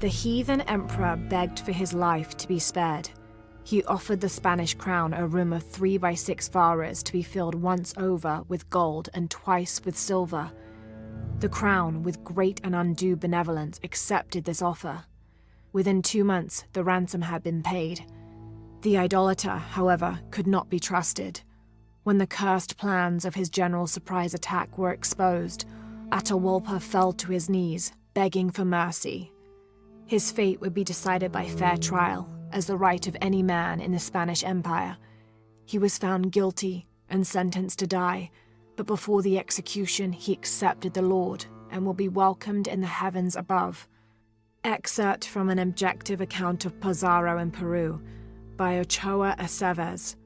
The heathen emperor begged for his life to be spared. He offered the Spanish crown a room of 3 by 6 varas to be filled once over with gold and twice with silver. The crown, with great and undue benevolence, accepted this offer. Within 2 months, the ransom had been paid. The idolater, however, could not be trusted. When the cursed plans of his general surprise attack were exposed, Atahualpa fell to his knees, begging for mercy. His fate would be decided by fair trial, as the right of any man in the Spanish Empire. He was found guilty and sentenced to die, but before the execution he accepted the Lord and will be welcomed in the heavens above. Excerpt from an objective account of Pizarro in Peru by Ochoa Aceves.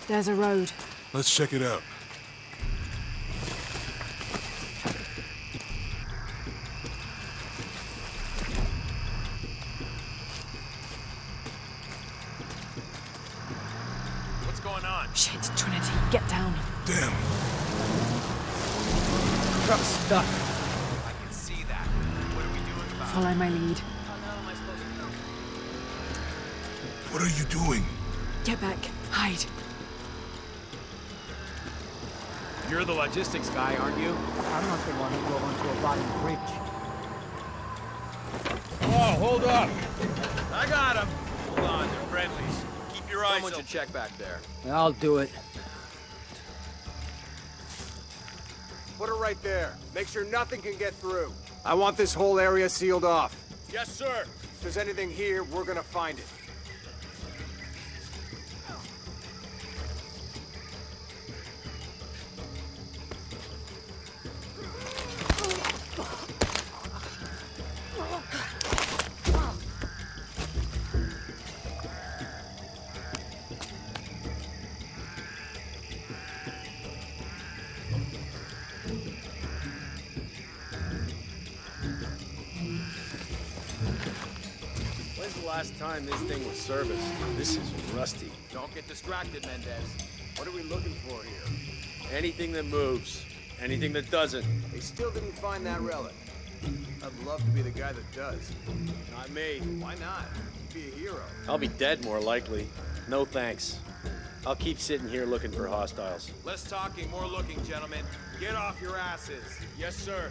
There's a road. Let's check it out. What's going on? Shit, Trinity, get down. Damn. Truck's stuck. I can see that. What are we doing about it? Follow my lead. How the hell am I supposed to know? What are you doing? Get back. Hide. You're the logistics guy, aren't you? I'm not the one who drove onto a rotting bridge. Oh, hold up! I got him! Hold on, they're friendlies. Keep your eyes open. Someone should check back there. I'll do it. Put her right there. Make sure nothing can get through. I want this whole area sealed off. Yes, sir! If there's anything here, we're gonna find it. When's the last time this thing was serviced? This is rusty. Don't get distracted, Mendez. What are we looking for here? Anything that moves, anything that doesn't. They still didn't find that relic. I'd love to be the guy that does. Not me. Why not? You'd be a hero. I'll be dead more likely. No thanks. I'll keep sitting here looking for hostiles. Less talking, more looking, gentlemen. Get off your asses. Yes, sir.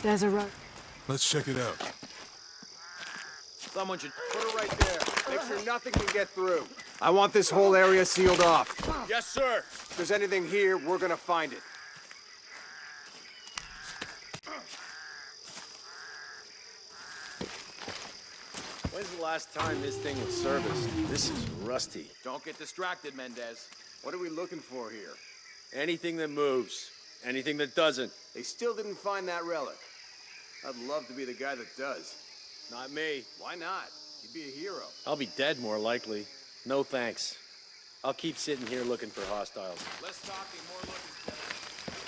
There's a road. Let's check it out. Someone should... Put her right there. Make sure nothing can get through. I want this whole area sealed off. Yes, sir! If there's anything here, we're gonna find it. When's the last time this thing was serviced? This is rusty. Don't get distracted, Mendez. What are we looking for here? Anything that moves, anything that doesn't. They still didn't find that relic. I'd love to be the guy that does. Not me. Why not? You'd be a hero. I'll be dead more likely. No thanks. I'll keep sitting here looking for hostiles. Less talking, more looking, gentlemen.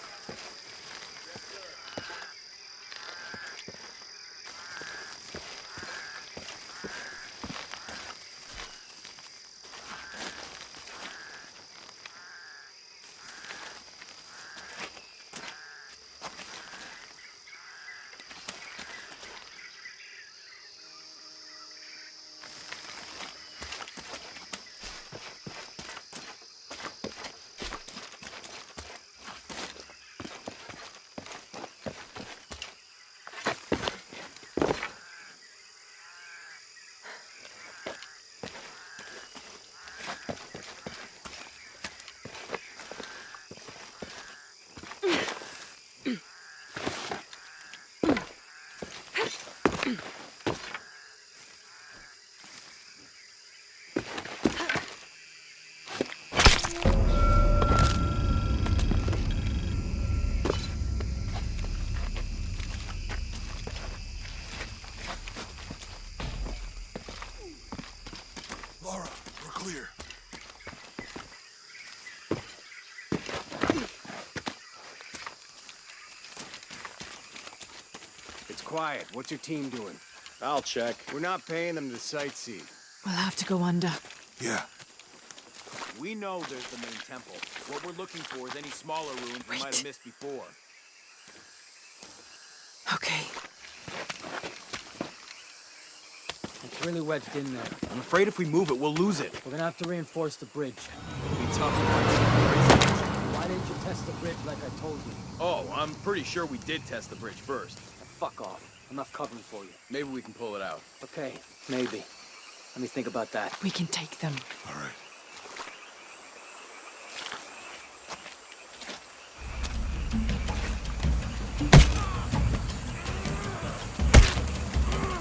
quiet. What's your team doing? I'll check. We're not paying them to sightsee. We'll have to go under. Yeah. We know there's the main temple. What we're looking for is any smaller ruins we might have missed before. Okay. It's really wedged in there. I'm afraid if we move it, we'll lose it. We're gonna have to reinforce the bridge. It'll be tough to find some crazy. Why didn't you test the bridge like I told you? Oh, I'm pretty sure we did test the bridge first. Fuck off. I'm not covering for you. Maybe we can pull it out. Okay, maybe. Let me think about that. We can take them. All right.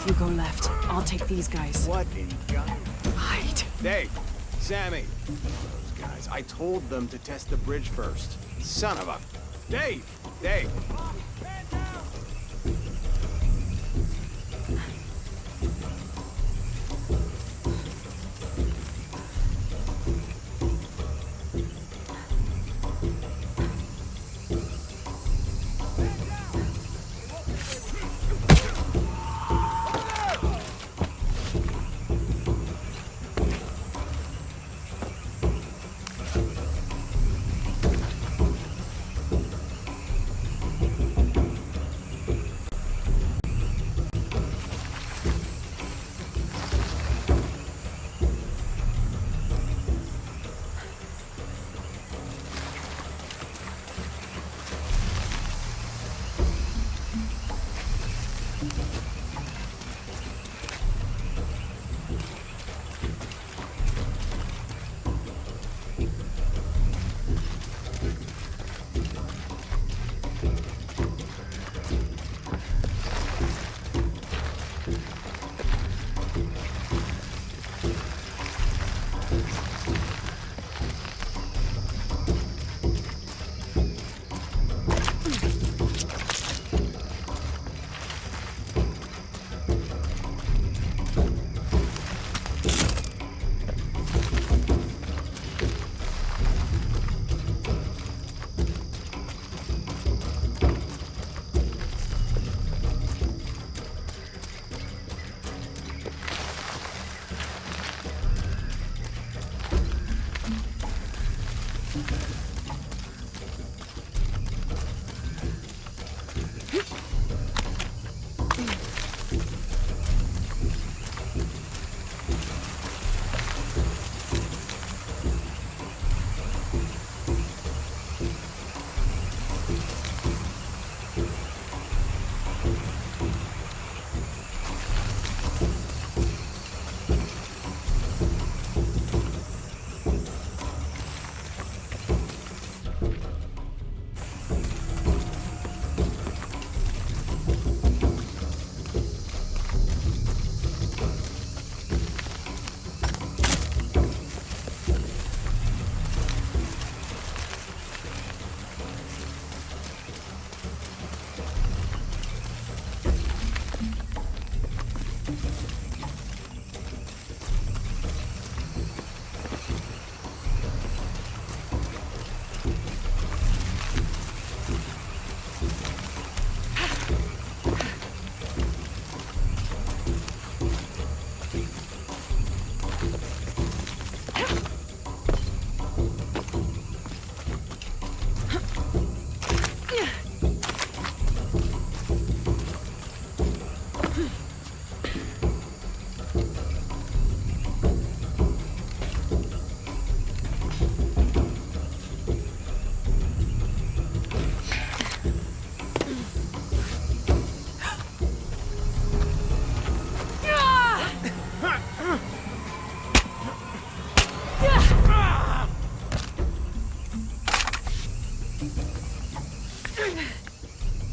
You go left. I'll take these guys. What in God? Hide. Dave, Sammy. Those guys. I told them to test the bridge first. Son of a... Dave! Dave!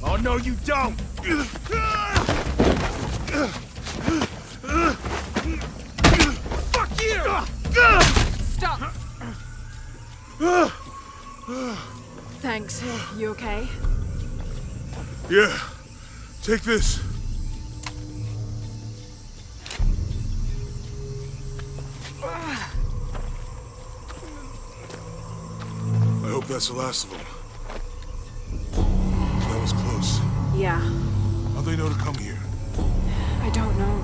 Oh, no, you don't! Fuck you! Stop! Thanks. You okay? Yeah. Take this. I hope that's the last of them. That was close. Yeah. I'll How'd they know to come here? I don't know.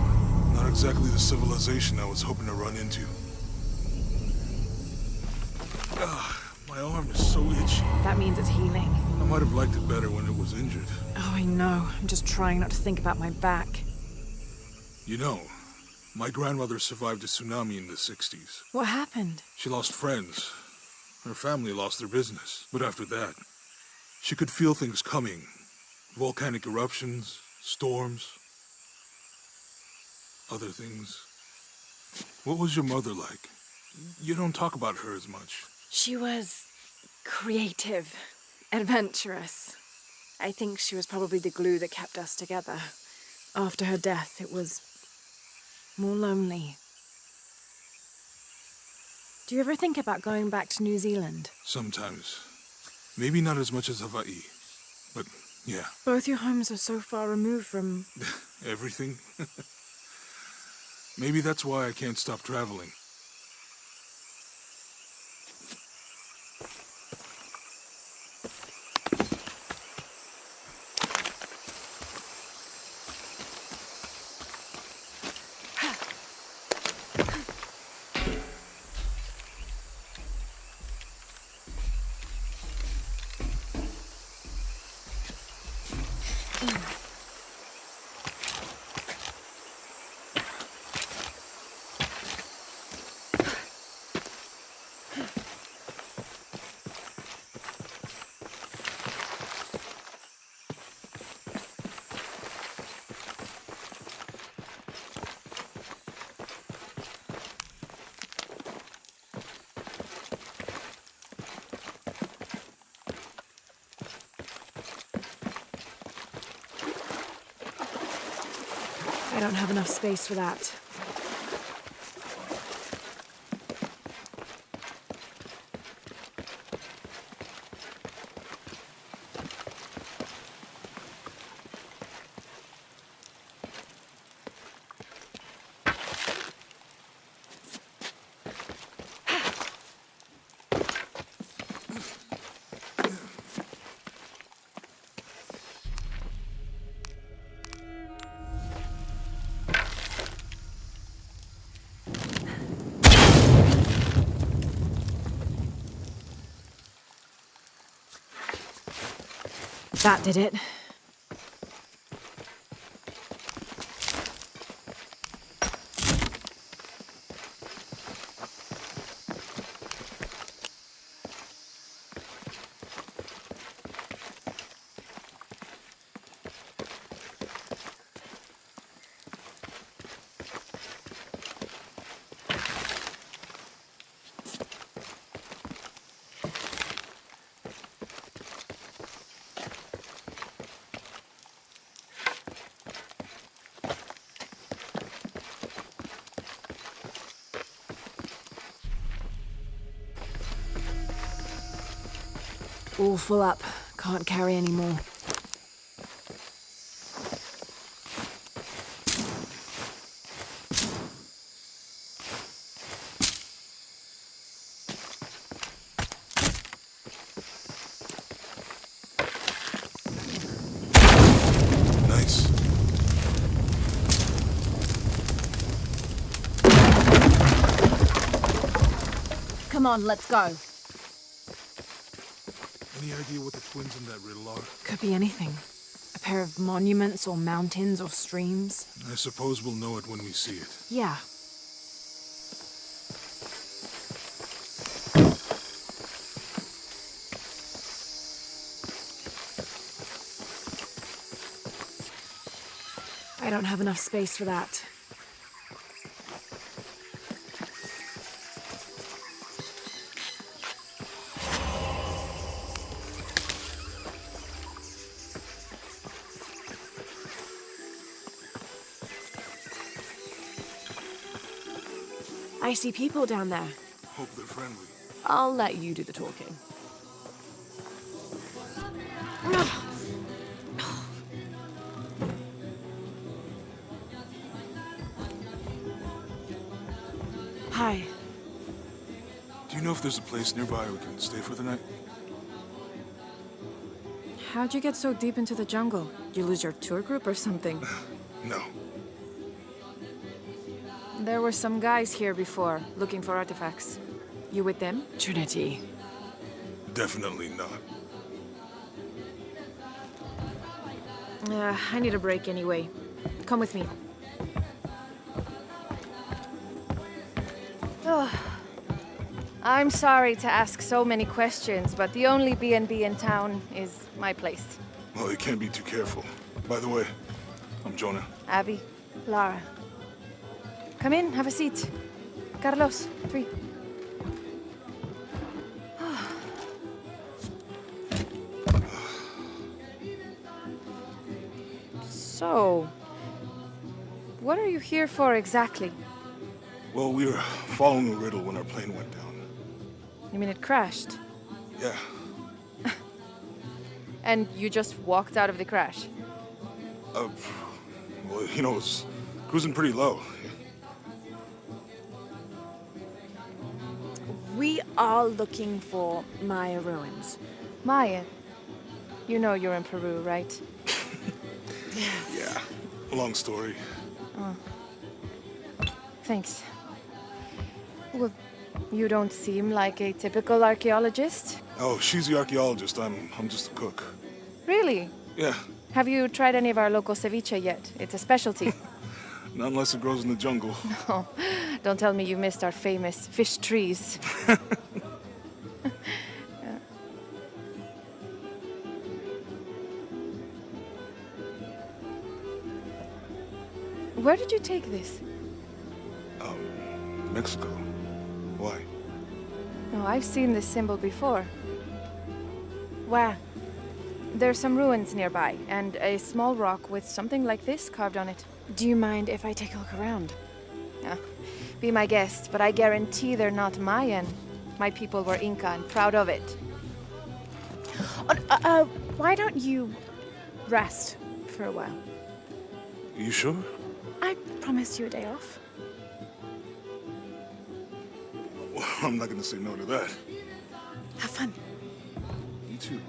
Not exactly the civilization I was hoping to run into. My arm is so itchy. That means it's healing. I might have liked it better when it was injured. Oh, I know. I'm just trying not to think about my back. You know, my grandmother survived a tsunami in the 60s. What happened? She lost friends. Her family lost their business. But after that, she could feel things coming. Volcanic eruptions, storms, other things. What was your mother like? You don't talk about her as much. She was creative, adventurous. I think she was probably the glue that kept us together. After her death, it was more lonely. Do you ever think about going back to New Zealand? Sometimes. Maybe not as much as Hawaii, but yeah. Both your homes are so far removed from... Everything? Maybe that's why I can't stop traveling. I don't have enough space for that. That did it. All full up. Can't carry any more. Nice. Come on, let's go. Any idea what the twins in that riddle are? Could be anything. A pair of monuments or mountains or streams. I suppose we'll know it when we see it. Yeah. I don't have enough space for that. I see people down there. Hope they're friendly. I'll let you do the talking. Hi. Do you know if there's a place nearby we can stay for the night? How'd you get so deep into the jungle? You lose your tour group or something? No. There were some guys here before, looking for artifacts. You with them? Trinity. Definitely not. I need a break anyway. Come with me. Oh. I'm sorry to ask so many questions, but the only B&B in town is my place. Well, you can't be too careful. By the way, I'm Jonah. Abby, Lara. Come in, have a seat. Carlos, 3. So, what are you here for exactly? Well, we were following a riddle when our plane went down. You mean it crashed? Yeah. And you just walked out of the crash? Well, you know, it was cruising pretty low. We are looking for Maya ruins. Maya? You know you're in Peru, right? Yeah. Long story. Thanks. Well, you don't seem like a typical archaeologist. Oh, she's the archaeologist. I'm just a cook. Really? Yeah. Have you tried any of our local ceviche yet? It's a specialty. Not unless it grows in the jungle. Oh, don't tell me you missed our famous fish trees. Where did you take this? Mexico. Why? No, I've seen this symbol before. Where? There's some ruins nearby, and a small rock with something like this carved on it. Do you mind if I take a look around? Be my guest, but I guarantee they're not Mayan. My people were Inca and proud of it. Why don't you rest for a while? You sure? I promised you a day off. Well, I'm not gonna say no to that. Have fun. You too.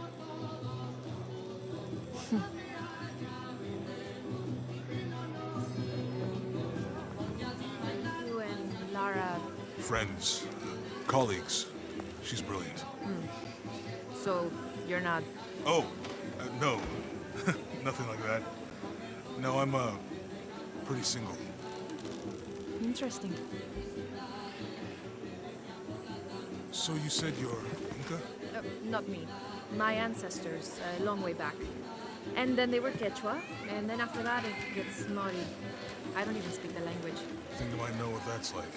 You and Lara... Friends. Colleagues. She's brilliant. So, you're not... Oh, no. Nothing like that. No, I'm, pretty single. Interesting. So you said you're Inca? Not me. My ancestors, a long way back. And then they were Quechua, and then after that it gets Mari. I don't even speak the language. Think I might know what that's like.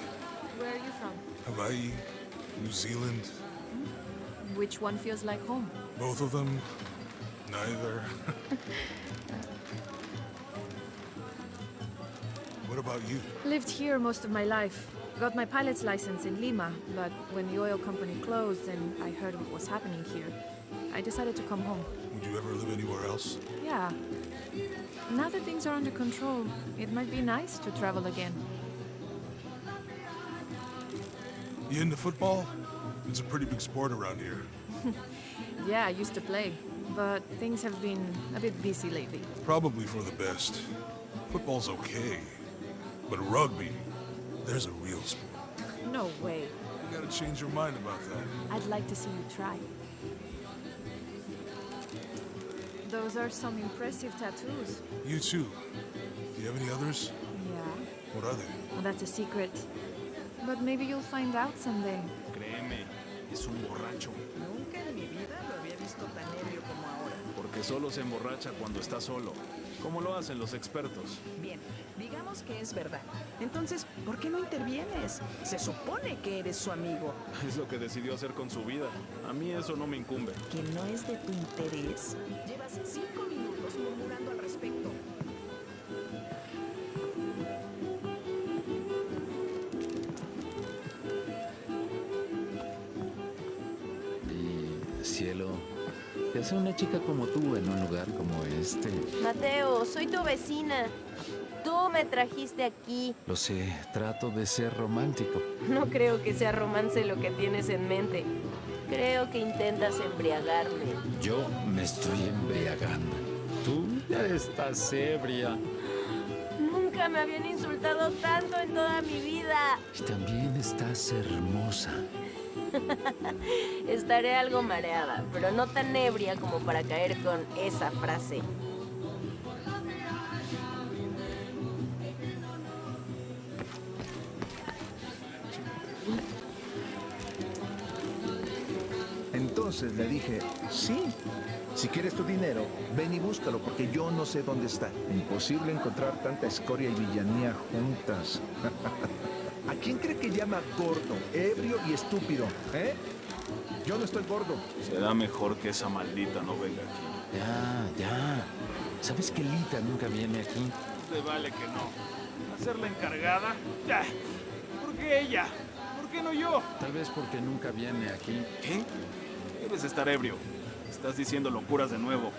Where are you from? Hawaii? New Zealand? Which one feels like home? Both of them? Neither. What about you? Lived here most of my life. Got my pilot's license in Lima, but when the oil company closed and I heard what was happening here, I decided to come home. Would you ever live anywhere else? Yeah. Now that things are under control, it might be nice to travel again. You into football? It's a pretty big sport around here. Yeah, I used to play, but things have been a bit busy lately. Probably for the best. Football's okay. But rugby, there's a real sport. No way. You gotta change your mind about that. I'd like to see you try. Those are some impressive tattoos. You too. Do you have any others? Yeah. What are they? Well, that's a secret. But maybe you'll find out someday. Créeme, es un borracho. Nunca en mi vida lo había visto tan ebrio como ahora. Porque solo se emborracha cuando está solo. Como lo hacen los expertos. Bien, digamos que es verdad. Entonces, ¿por qué no intervienes? Se supone que eres su amigo. Es lo que decidió hacer con su vida. A mí eso no me incumbe. ¿Que no es de tu interés? Llevas 5 minutos murmurando al respecto. Cielo, ¿qué hace una chica como tú en un lugar como este? Mateo, soy tu vecina. Tú me trajiste aquí. Lo sé, trato de ser romántico. No creo que sea romance lo que tienes en mente. Creo que intentas embriagarme. Yo me estoy embriagando. Tú ya estás ebria. Nunca me habían insultado tanto en toda mi vida. Y también estás hermosa. Estaré algo mareada, pero no tan ebria como para caer con esa frase. Entonces le dije, sí, si quieres tu dinero, ven y búscalo, porque yo no sé dónde está. Imposible encontrar tanta escoria y villanía juntas. ¿A quién cree que llama gordo, ebrio y estúpido? Yo no estoy gordo. Será mejor que esa maldita no venga aquí. Ya. ¿Sabes que Lita nunca viene aquí? Te vale que no. ¿Hacerla encargada? Ya. ¿Por qué ella? ¿Por qué no yo? Tal vez porque nunca viene aquí. ¿Qué? Debes estar ebrio. Estás diciendo locuras de nuevo.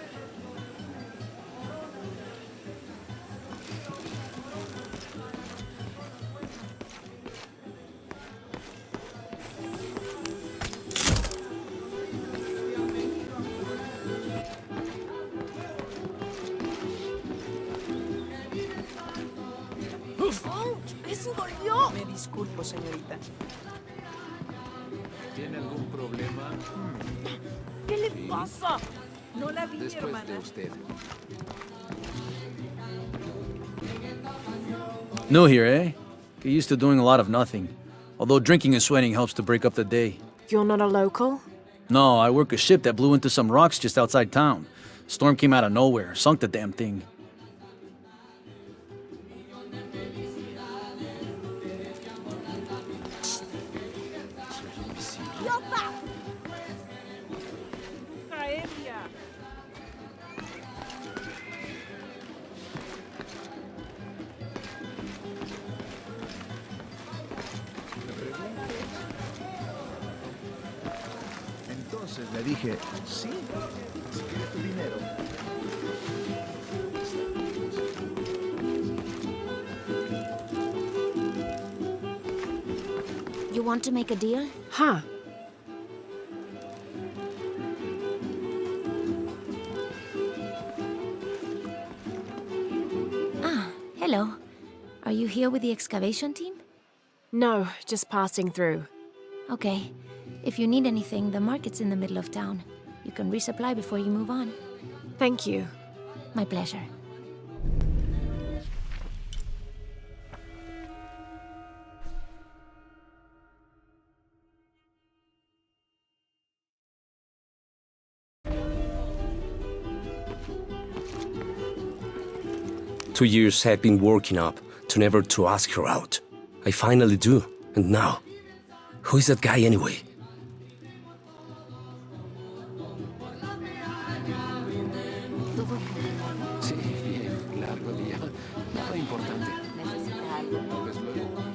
¡Ouch! ¡Eso dolió! Me disculpo, señorita. ¿Tiene algún problema? ¿Qué le pasa? No la vi, Después hermana. de usted. New here, eh? Get used to doing a lot of nothing. Although drinking and sweating helps to break up the day. You're not a local? No, I work a ship that blew into some rocks just outside town. Storm came out of nowhere, sunk the damn thing. Entonces le dije, sí, si quieres tu dinero. You want to make a deal? Huh. Ah, hello. Are you here with the excavation team? No, just passing through. Okay. If you need anything, the market's in the middle of town. You can resupply before you move on. Thank you. My pleasure. Two years had been working up to never to ask her out. I finally do, and now, who is that guy anyway? Sí, bien. Largo día. Nada importante. Necesita algo. Tal vez luego.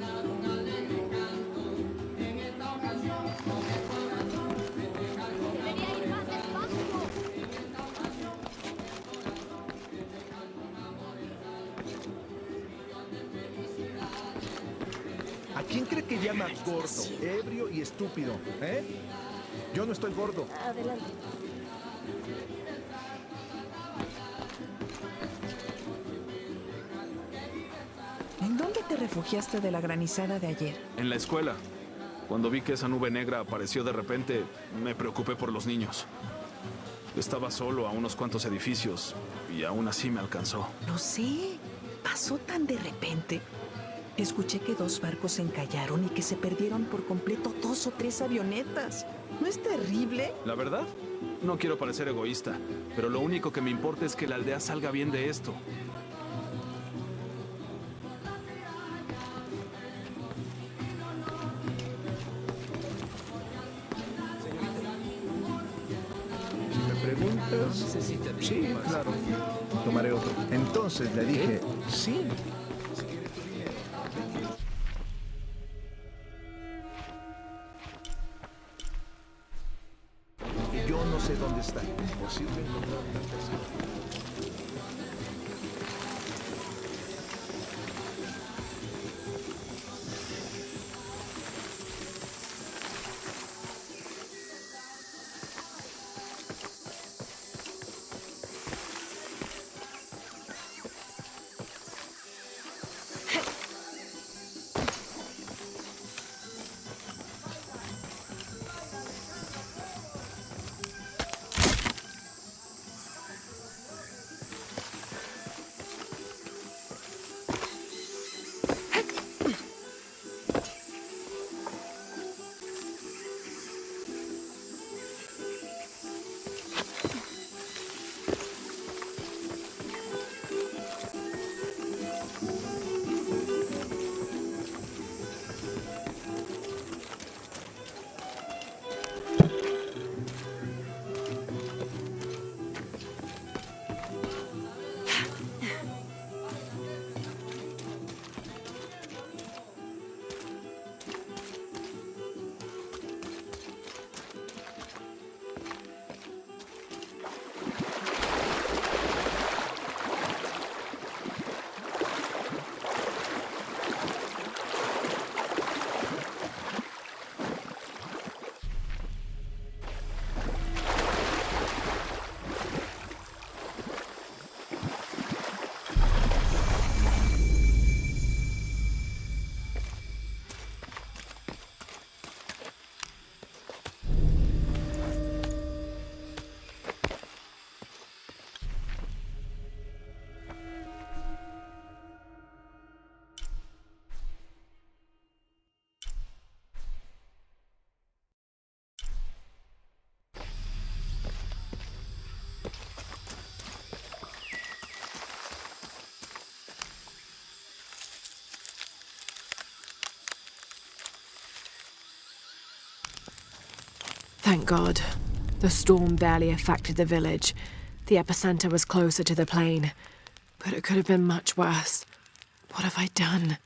¿A quién cree que llama gordo, ebrio y estúpido? Yo no estoy gordo. Adelante. ¿En dónde te refugiaste de la granizada de ayer? En la escuela. Cuando vi que esa nube negra apareció de repente, me preocupé por los niños. Estaba solo a unos cuantos edificios y aún así me alcanzó. Lo sé. Pasó tan de repente. Escuché que 2 barcos se encallaron y que se perdieron por completo 2 o 3 avionetas. ¿No es terrible? La verdad, no quiero parecer egoísta, pero lo único que me importa es que la aldea salga bien de esto. Si me preguntas... Sí, claro. Tomaré otro. Entonces le dije, sí. Si quieres tu dinero. Que yo no sé dónde está. Imposible encontrar tantas cosas. Thank God. The storm barely affected the village. The epicenter was closer to the plain. But it could have been much worse. What have I done?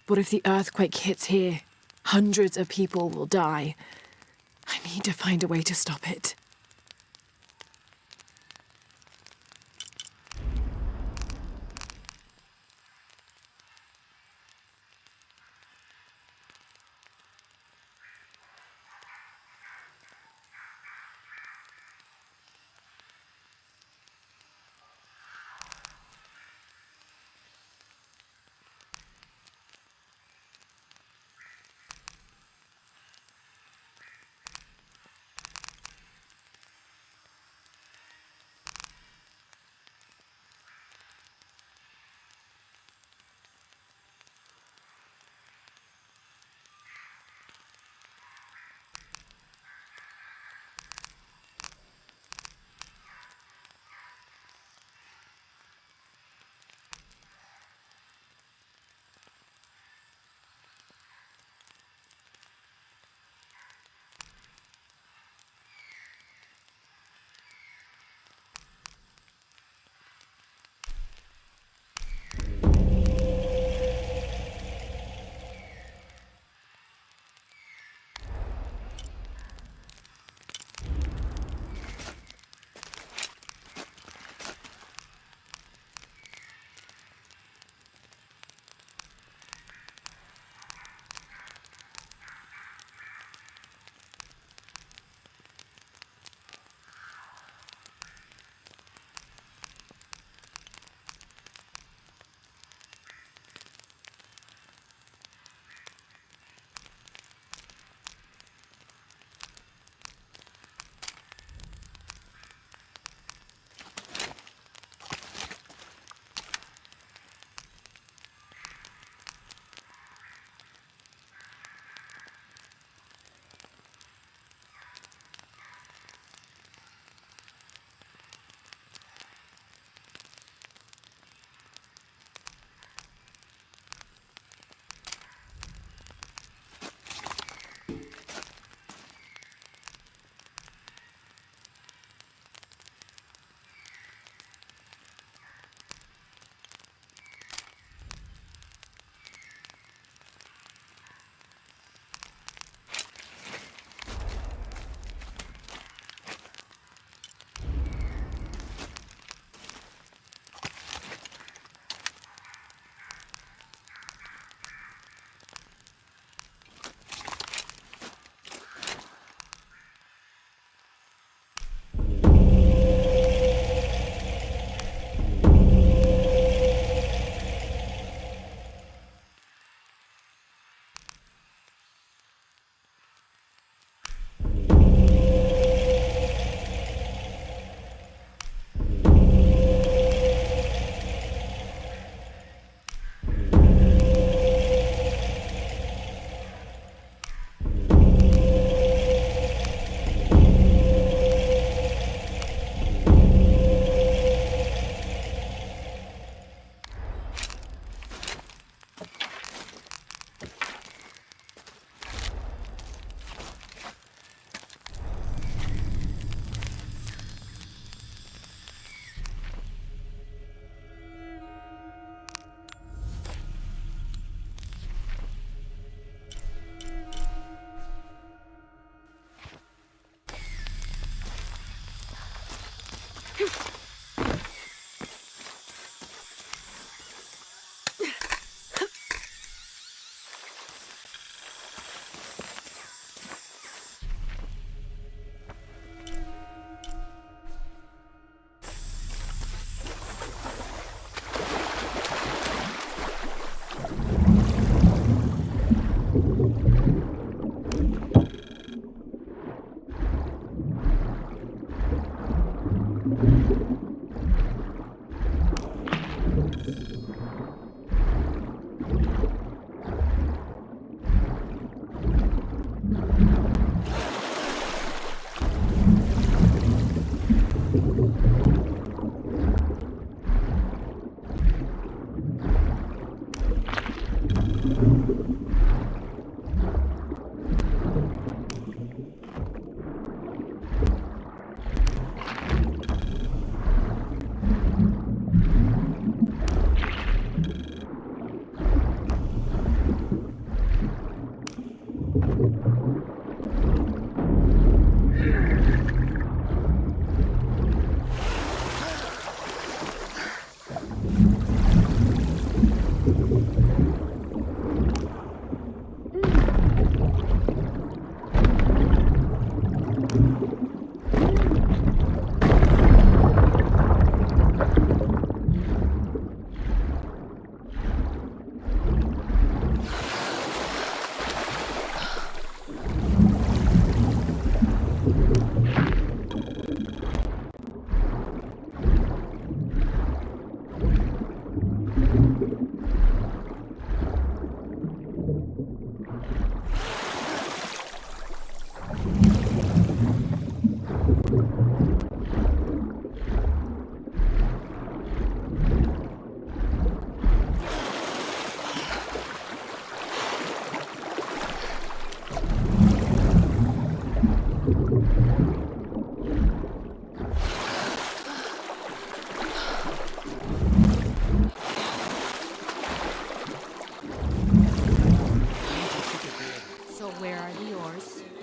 What if the earthquake hits here? Hundreds of people will die. I need to find a way to stop it.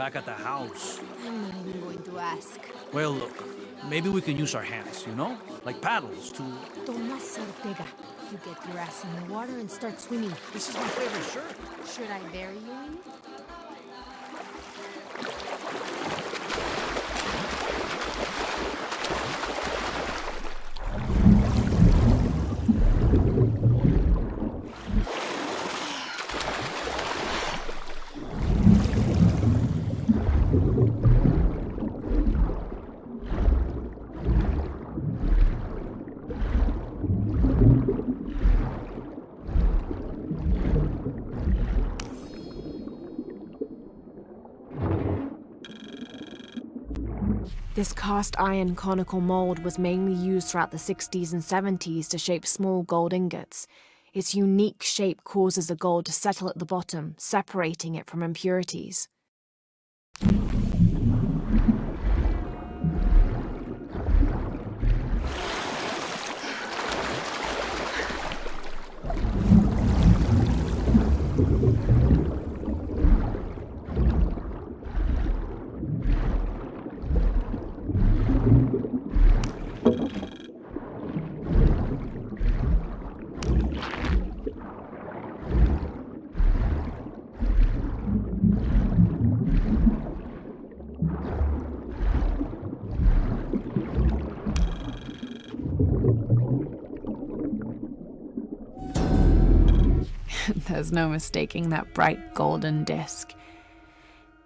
back at the house. I'm not even going to ask. Well, look, maybe we can use our hands, you know? Like paddles to... Tomas Ortega. You get your ass in the water and start swimming. This is my favorite shirt. Should I bury you in it? This cast iron conical mold was mainly used throughout the 60s and 70s to shape small gold ingots. Its unique shape causes the gold to settle at the bottom, separating it from impurities. There's no mistaking that bright golden disk.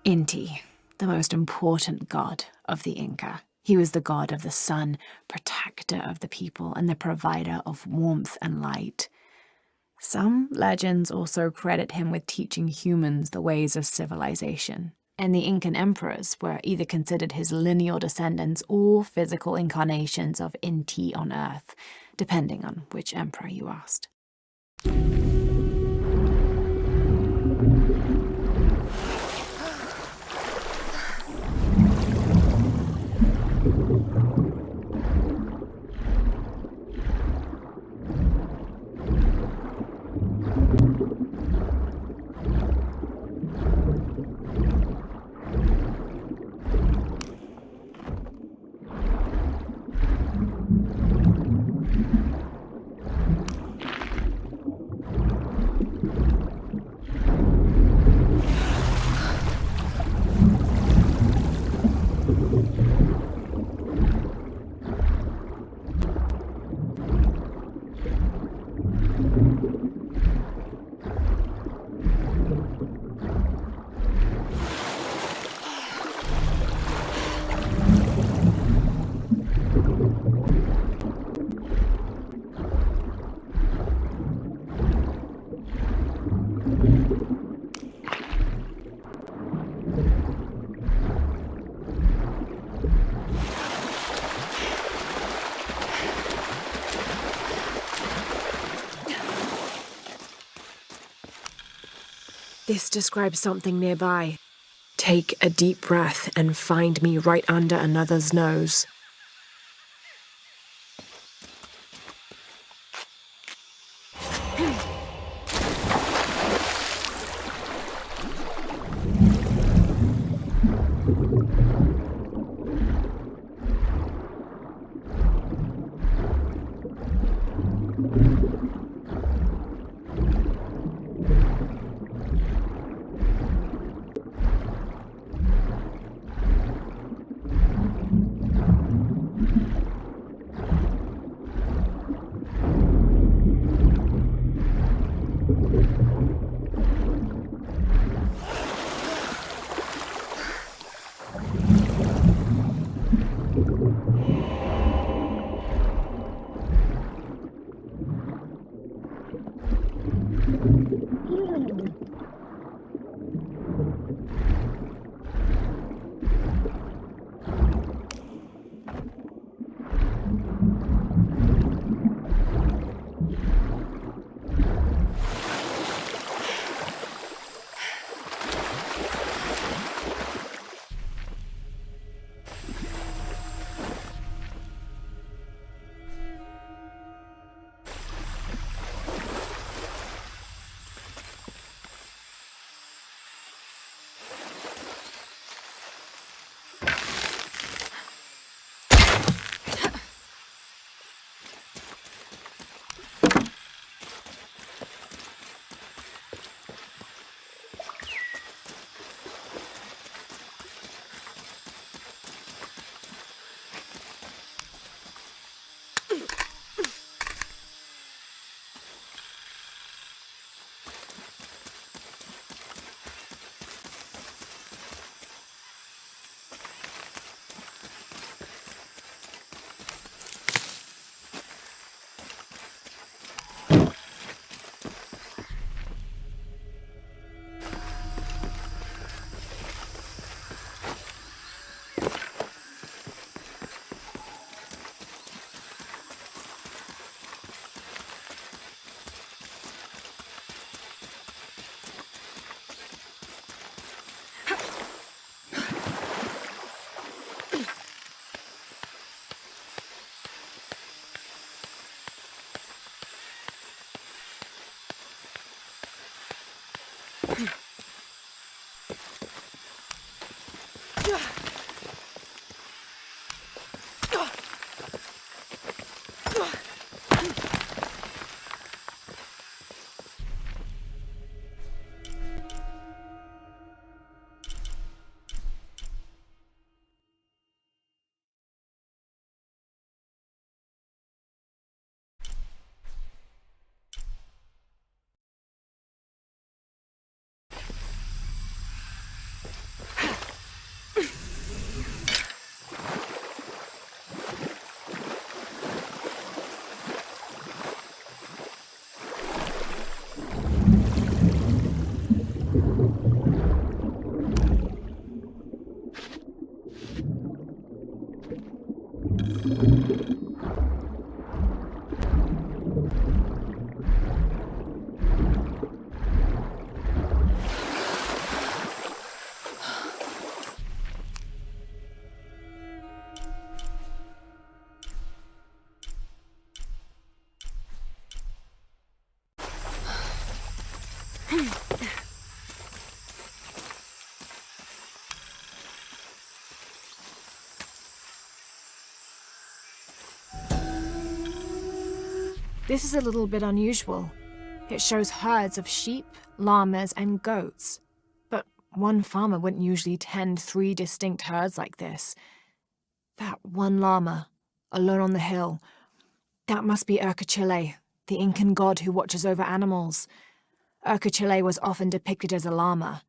Inti, the most important god of the Inca. He was the god of the sun, protector of the people, and the provider of warmth and light. Some legends also credit him with teaching humans the ways of civilization, and the Incan emperors were either considered his lineal descendants or physical incarnations of Inti on Earth, depending on which emperor you asked. This describes something nearby. Take a deep breath and find me right under another's nose. This is a little bit unusual. It shows herds of sheep, llamas, and goats. But one farmer wouldn't usually tend 3 distinct herds like this. That one llama, alone on the hill, that must be Urkachile, the Incan god who watches over animals. Urkachile was often depicted as a llama.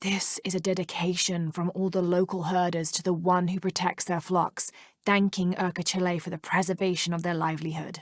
This is a dedication from all the local herders to the one who protects their flocks, thanking Urkachile for the preservation of their livelihood.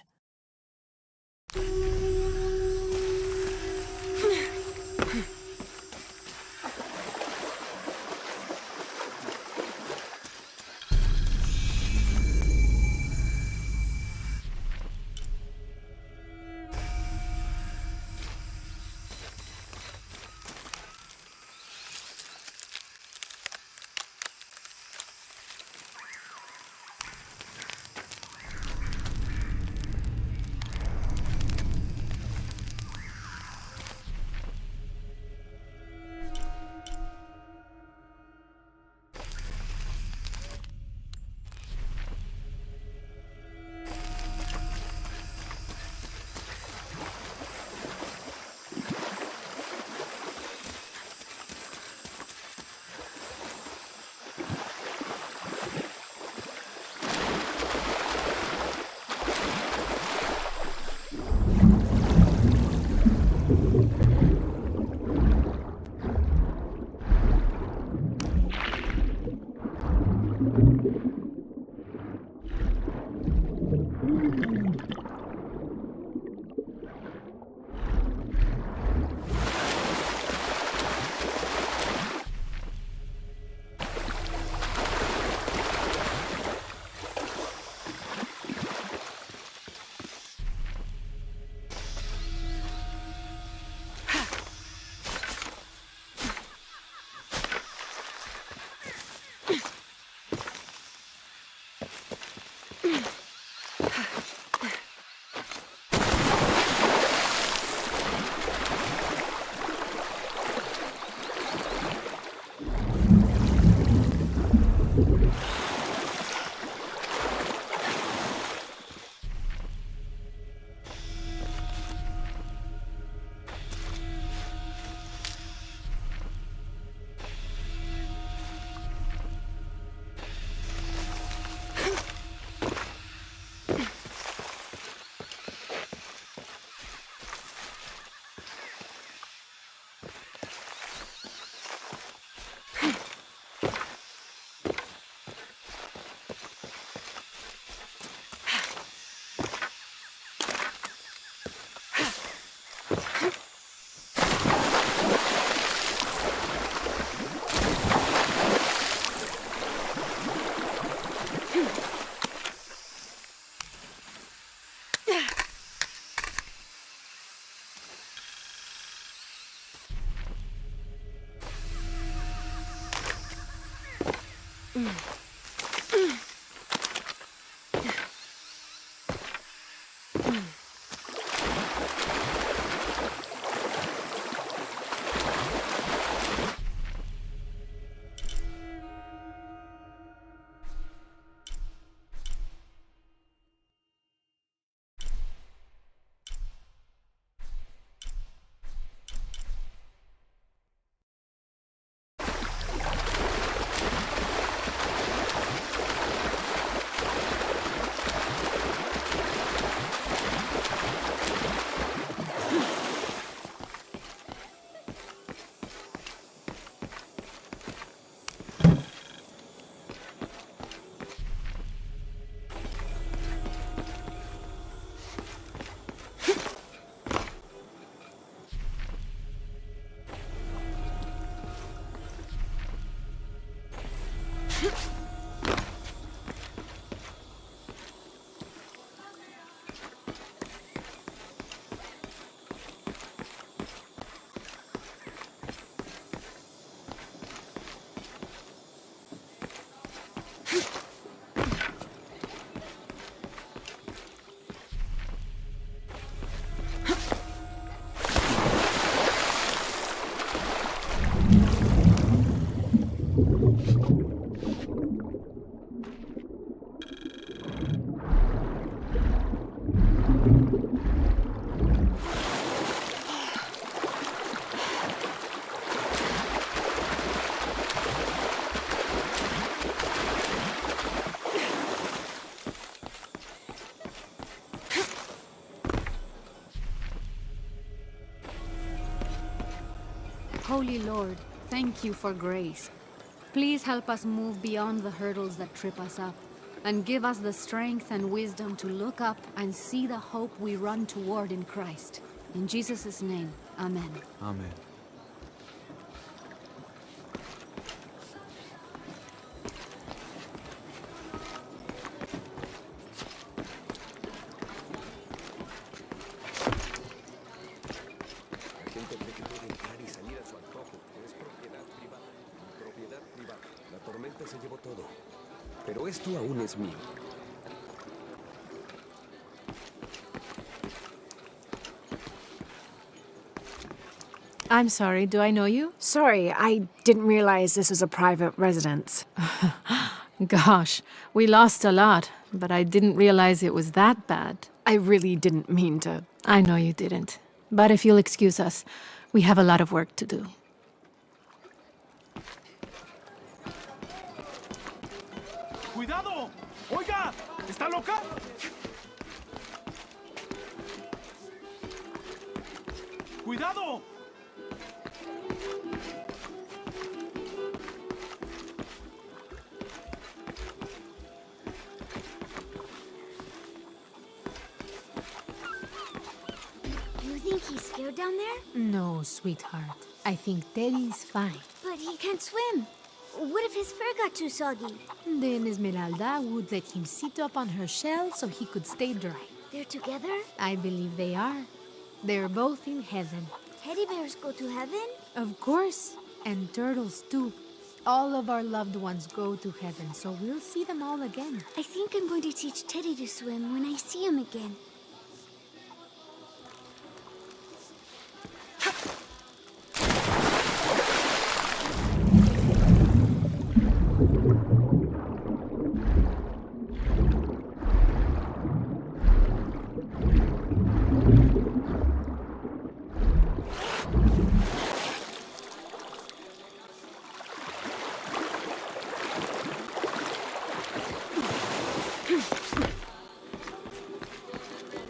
Holy Lord, thank you for grace. Please help us move beyond the hurdles that trip us up, and give us the strength and wisdom to look up and see the hope we run toward in Christ. In Jesus' name, amen. Amen. La gente cree que puede entrar y salir a su antojo. Es propiedad privada. Propiedad privada. La tormenta se llevó todo. Pero esto aún es mío. I'm sorry, do I know you? Sorry, I didn't realize this was a private residence. Gosh, we lost a lot, but I didn't realize it was that bad. I really didn't mean to. I know you didn't. But if you'll excuse us, we have a lot of work to do. ¡Cuidado! ¡Oiga! ¿Está loca? ¡Cuidado! You think he's scared down there? No, sweetheart. I think Teddy's fine. But he can't swim. What if his fur got too soggy? Then Esmeralda would let him sit up on her shell so he could stay dry. They're together? I believe they are. They're both in heaven. Teddy bears go to heaven? Of course. And turtles too. All of our loved ones go to heaven, so we'll see them all again. I think I'm going to teach Teddy to swim when I see him again.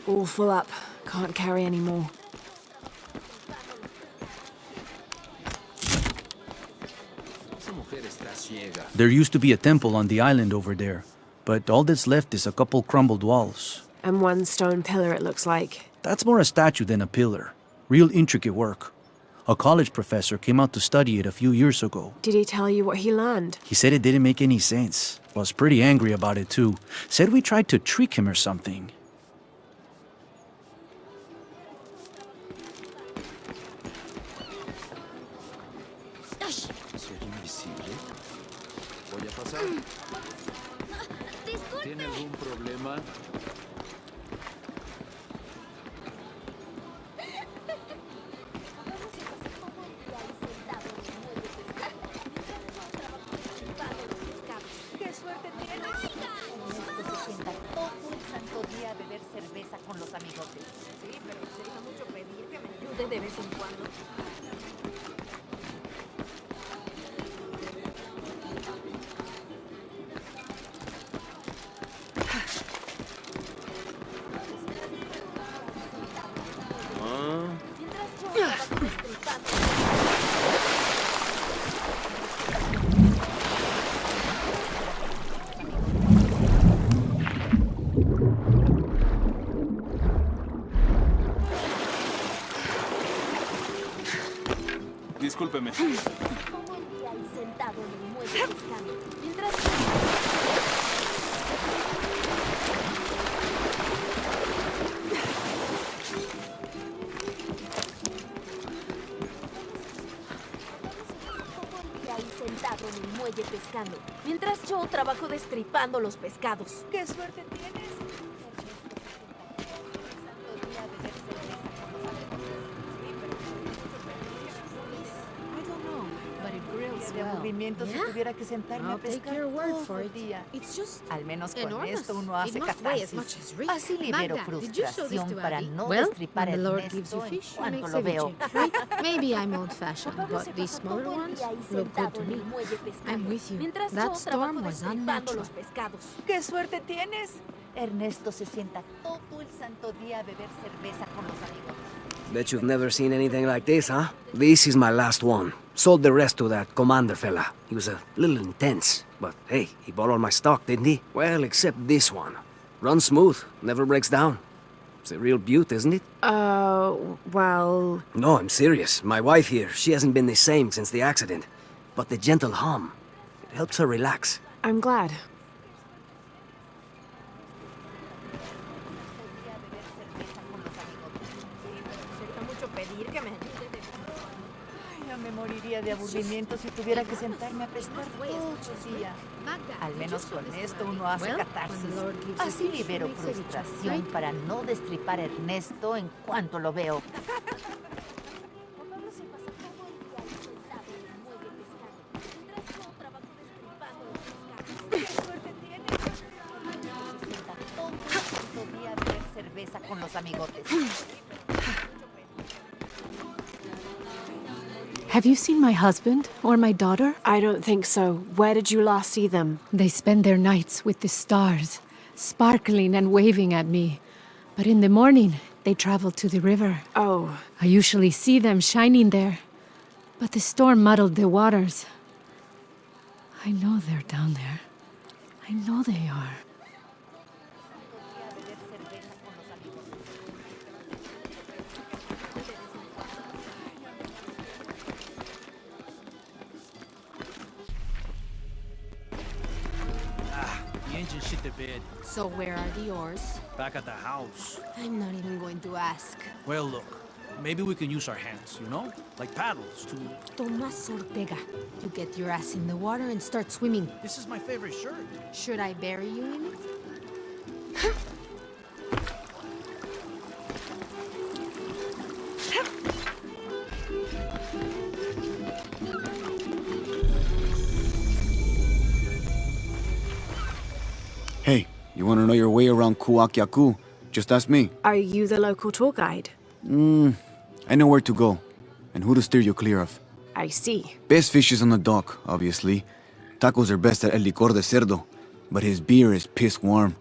All full up. Can't carry any more. There used to be a temple on the island over there, but all that's left is a couple crumbled walls. And one stone pillar, it looks like. That's more a statue than a pillar. Real intricate work. A college professor came out to study it a few years ago. Did he tell you what he learned? He said it didn't make any sense. Was pretty angry about it too. Said we tried to trick him or something. ¿Soy invisible? ¿Voy a pasar? ¿Tiene algún problema? ¡Qué suerte tienes! Esto se sienta todo el santo día a beber cerveza con los amigotes. Sí, pero sería mucho pedir que me ayude de vez en cuando. Discúlpeme. Como el día ahí sentado en el muelle pescando. Mientras... ahí sentado en el muelle pescando, mientras yo trabajo destripando los pescados. ¡Qué suerte tienes! De aburrimiento si tuviera que sentarme a pescar todo el día. Al menos con esto uno hace catarsis. Así libero frustración para no destripar el Ernesto en cuanto lo veo. Maybe I'm old-fashioned, but these smaller ones look good to me. I'm with you. That storm was unnatural. ¡Qué suerte tienes! Ernesto se sienta todo el santo día a beber cerveza con los amigos. Bet you've never seen anything like this, huh? This is my last one. Sold the rest to that commander fella. He was a little intense, but hey, he bought all my stock, didn't he? Well, except this one. Runs smooth, never breaks down. It's a real beaut, isn't it? Well... No, I'm serious. My wife here, she hasn't been the same since the accident. But the gentle hum, it helps her relax. I'm glad. Me moriría de aburrimiento si tuviera que sentarme a pescar todo el día. Al menos con esto uno hace catarsis. Así libero frustración para no destripar a Ernesto en cuanto lo veo. Todo día beber cerveza con los amigotes. Have you seen my husband or my daughter? I don't think so. Where did you last see them? They spend their nights with the stars, sparkling and waving at me. But in the morning, they travel to the river. Oh. I usually see them shining there. But the storm muddled the waters. I know they're down there. I know they are. The engine shit the bed. So where are the oars? Back at the house. I'm not even going to ask. Well, look. Maybe we can use our hands, you know? Like paddles to... Tomas Ortega. You get your ass in the water and start swimming. This is my favorite shirt. Should I bury you in it? Hey, you want to know your way around Kuwaq Yaku? Just ask me. Are you the local tour guide? I know where to go, and who to steer you clear of. I see. Best fish is on the dock, obviously. Tacos are best at El Licor de Cerdo, but his beer is piss warm.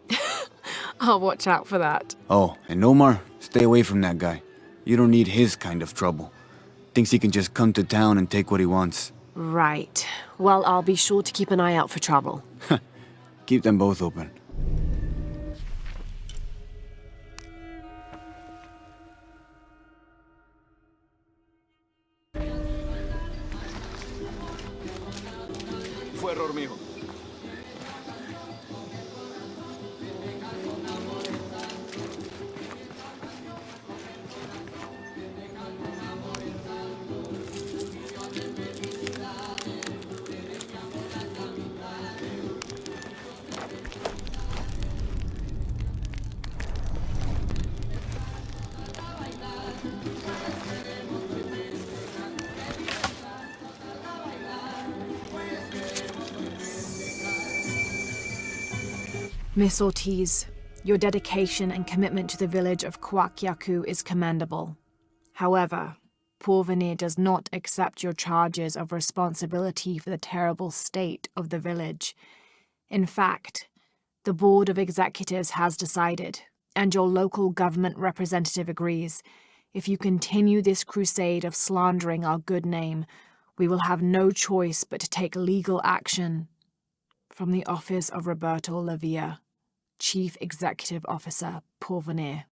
I'll watch out for that. Oh, and Omar, stay away from that guy. You don't need his kind of trouble. Thinks he can just come to town and take what he wants. Right. Well, I'll be sure to keep an eye out for trouble. Keep them both open. Fue error mío. Miss Ortiz, your dedication and commitment to the village of Kuwaq Yaku is commendable. However, Porvenir does not accept your charges of responsibility for the terrible state of the village. In fact, the Board of Executives has decided, and your local government representative agrees, if you continue this crusade of slandering our good name, we will have no choice but to take legal action. From the office of Roberto Lavia, Chief Executive Officer, Porvenir.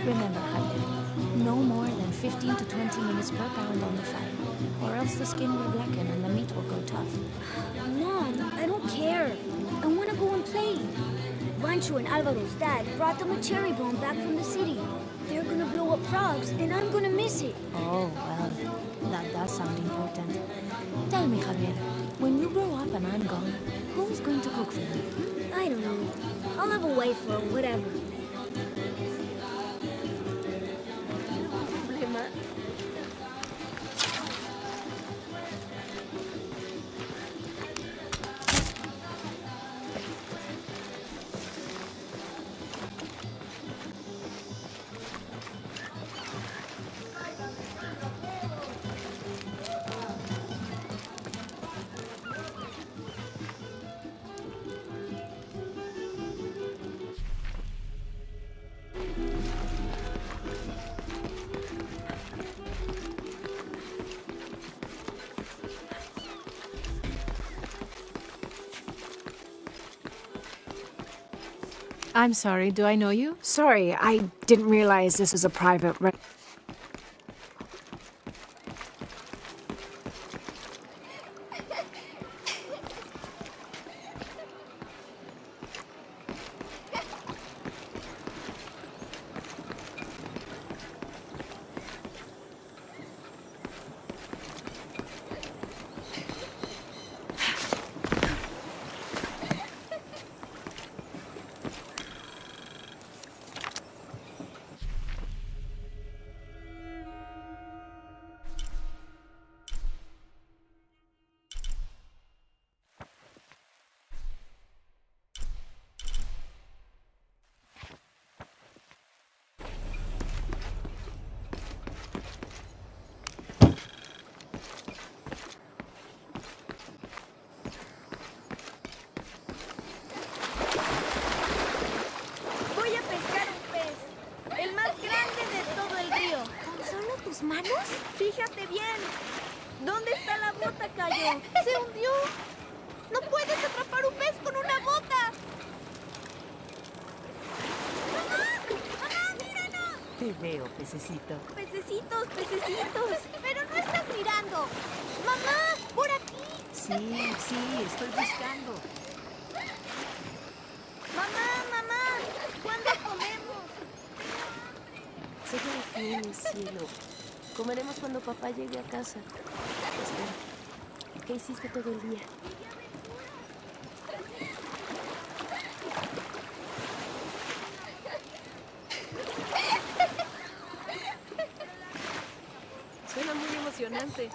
Remember, Javier, no more than 15 to 20 minutes per pound on the fire, or else the skin will blacken and the meat will go tough. Mom, I don't care. I want to go and play. Pancho and Alvaro's dad brought them a cherry bomb back from the city. They're gonna blow up frogs, and I'm gonna miss it. Oh, well, that does sound important. Tell me, Javier, when you grow up and I'm gone, who's going to cook for you? I don't know. I'll have a wife or whatever. Problema. I'm sorry, do I know you? Sorry, I didn't realize this was a private Voy a pescar un pez. El más grande de todo el río. ¿Con solo tus manos? Fíjate bien. ¿Dónde está la bota, Cayo? Se hundió. No puedes atrapar un pez con una bota. ¡Mamá! ¡Mamá, míranos! Te veo, pececito. Pececitos, pececitos. Pero no estás mirando. ¡Mamá! ¡Por aquí! Sí, estoy buscando. ¡Mamá, mamá! ¿Cuándo comemos? Seguro aquí en el cielo. Comeremos cuando papá llegue a casa. Espera, ¿qué hiciste todo el día? Suena muy emocionante.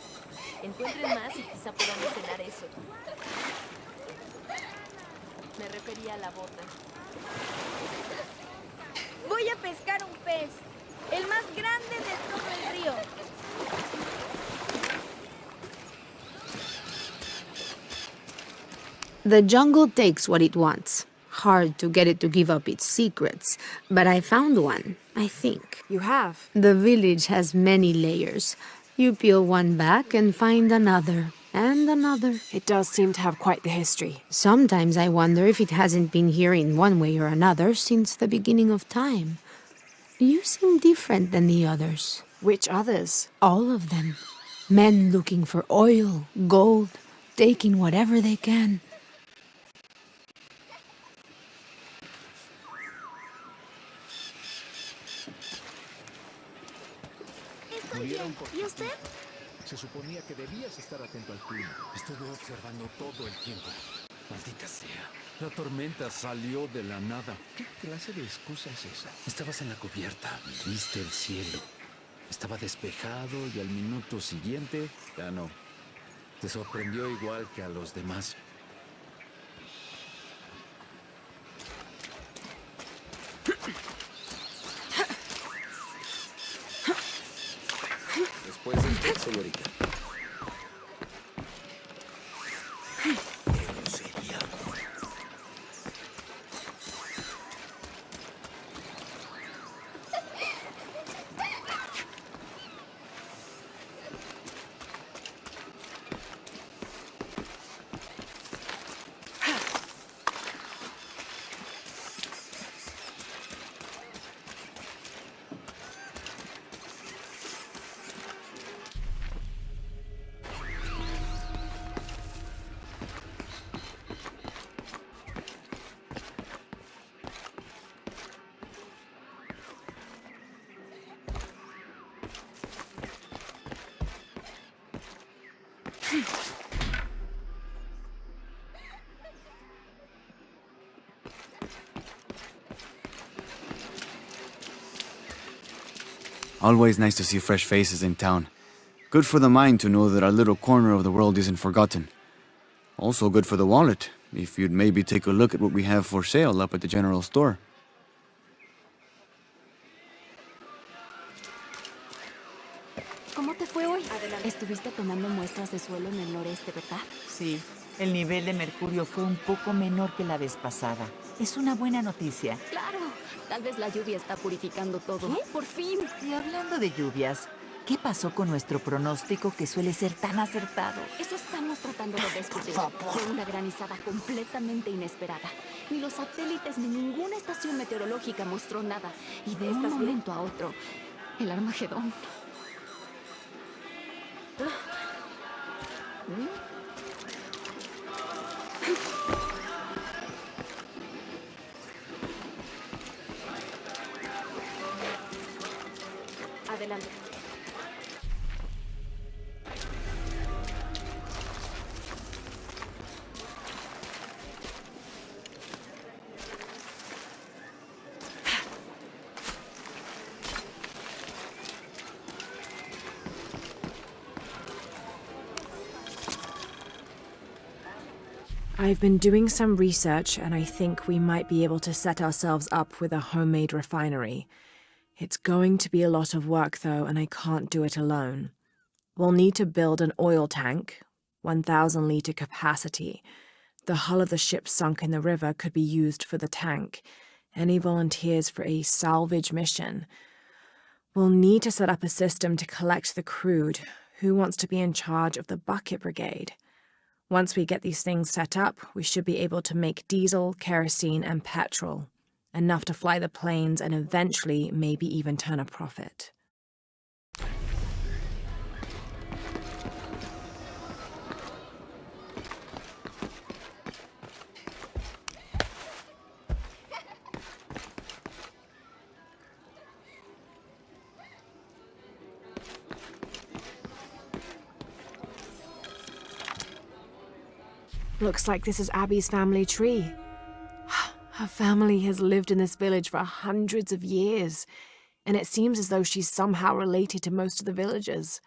Encuentren más y quizá podamos cenar eso. Me refería a la bota. Voy a pescar un pez. El más grande de todo el río. The jungle takes what it wants. Hard to get it to give up its secrets, but I found one, I think. You have? The village has many layers. You peel one back and find another, and another. It does seem to have quite the history. Sometimes I wonder if it hasn't been here in one way or another since the beginning of time. You seem different than the others. Which others? All of them. Men looking for oil, gold, taking whatever they can. Murieron por ¿Y usted? Se suponía que debías estar atento al clima. Estuve observando todo el tiempo. Maldita sea. La tormenta salió de la nada. ¿Qué clase de excusa es esa? Estabas en la cubierta, viste el cielo. Estaba despejado y al minuto siguiente ya no. Te sorprendió igual que a los demás. Después de usted, señorita. Always nice to see fresh faces in town. Good for the mind to know that our little corner of the world isn't forgotten. Also good for the wallet, if you'd maybe take a look at what we have for sale up at the general store. ¿Cómo te fue hoy? Estuviste tomando muestras de suelo en el noreste, ¿verdad? Sí, el nivel de mercurio fue un poco menor que la vez pasada. Es una buena noticia. Claro, tal vez la lluvia está purificando todo. ¿Qué? ¡Por fin! Y hablando de lluvias, ¿qué pasó con nuestro pronóstico que suele ser tan acertado? Eso estamos tratando de descubrir. Fue una granizada completamente inesperada. Ni los satélites ni ninguna estación meteorológica mostró nada. Y de un momento a otro, el Armagedón. Adelante. I've been doing some research, and I think we might be able to set ourselves up with a homemade refinery. It's going to be a lot of work, though, and I can't do it alone. We'll need to build an oil tank, 1,000-liter capacity. The hull of the ship sunk in the river could be used for the tank. Any volunteers for a salvage mission? We'll need to set up a system to collect the crude. Who wants to be in charge of the bucket brigade? Once we get these things set up, we should be able to make diesel, kerosene, and petrol. Enough to fly the planes and eventually maybe even turn a profit. Looks like this is Abby's family tree. Her family has lived in this village for hundreds of years, and it seems as though she's somehow related to most of the villagers.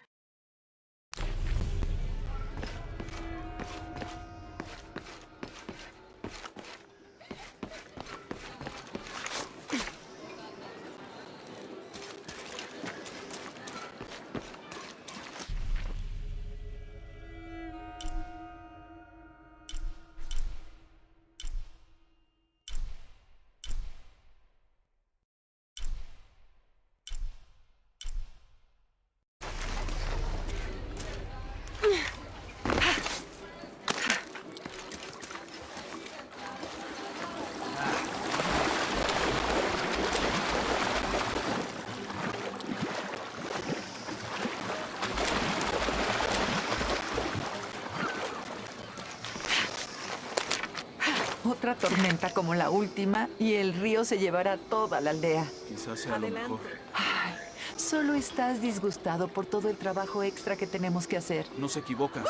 Otra tormenta como la última y el río se llevará toda la aldea. Quizás sea lo mejor. Ay, solo estás disgustado por todo el trabajo extra que tenemos que hacer. No se equivoca.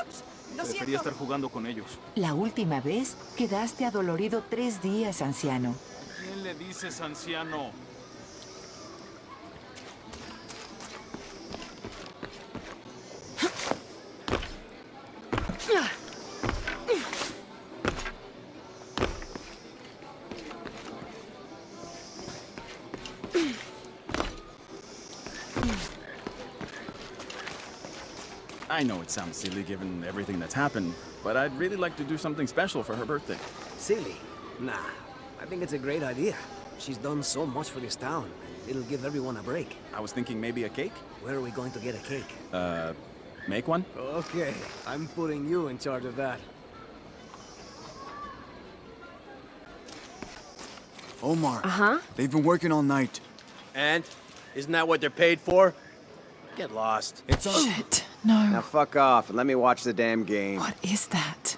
Prefería estar jugando con ellos. La última vez quedaste adolorido 3 días, anciano. ¿A quién le dices anciano? I know it sounds silly given everything that's happened, but I'd really like to do something special for her birthday. Silly? Nah, I think it's a great idea. She's done so much for this town. It'll give everyone a break. I was thinking maybe a cake? Where are we going to get a cake? Make one? Okay, I'm putting you in charge of that. Omar. Uh-huh. They've been working all night. And? Isn't that what they're paid for? Get lost. It's on. Shit, no. Now fuck off and let me watch the damn game. What is that?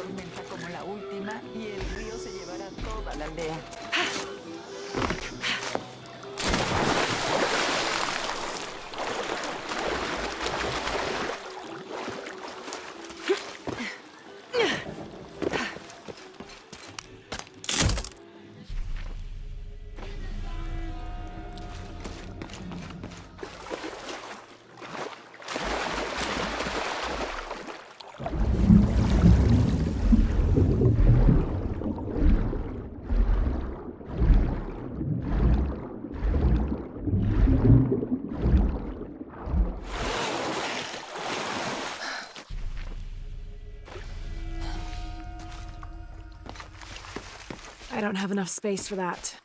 tormenta como la última y el río se llevará toda la aldea. I don't have enough space for that.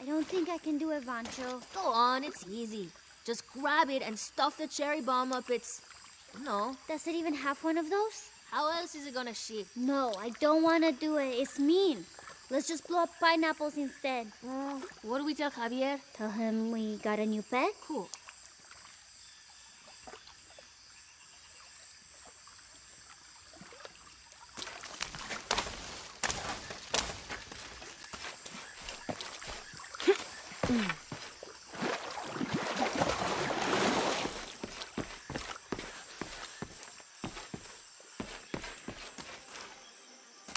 I don't think I can do it, Vancho. Go on, it's easy. Just grab it and stuff the cherry bomb up its... No. Does it even have one of those? How else is it gonna ship? No, I don't want to do it. It's mean. Let's just blow up pineapples instead. What do we tell Javier? Tell him we got a new pet? Cool.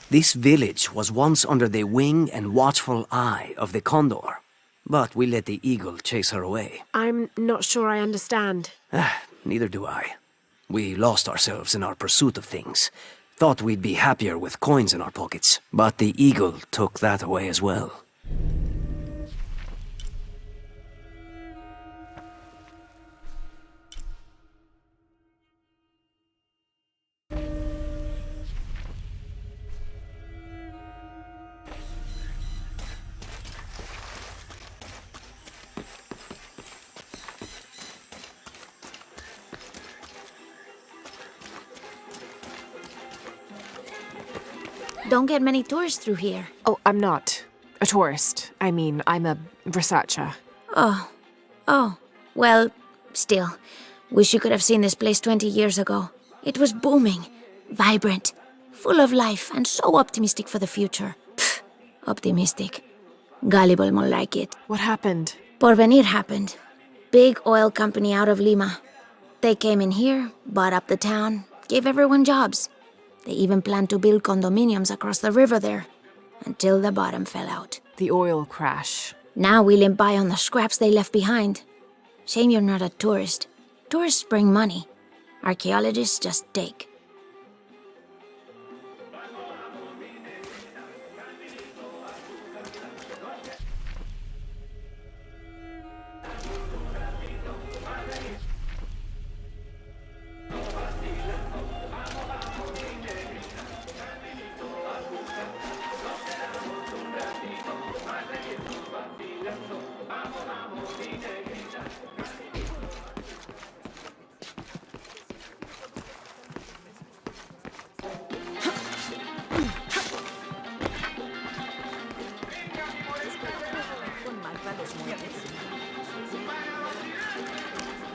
This village was once under the wing and watchful eye of the condor, but we let the eagle chase her away. I'm not sure I understand. Neither do I. We lost ourselves in our pursuit of things. Thought we'd be happier with coins in our pockets, but the eagle took that away as well. Don't get many tourists through here. Oh, I'm not a tourist. I mean, I'm a researcher. Oh. Well, still. Wish you could have seen this place 20 years ago. It was booming, vibrant, full of life, and so optimistic for the future. Pfft, optimistic. Gullible more like it. What happened? Porvenir happened. Big oil company out of Lima. They came in here, bought up the town, gave everyone jobs. They even planned to build condominiums across the river there, until the bottom fell out. The oil crash. Now we limp by on the scraps they left behind. Shame you're not a tourist. Tourists bring money. Archaeologists just take.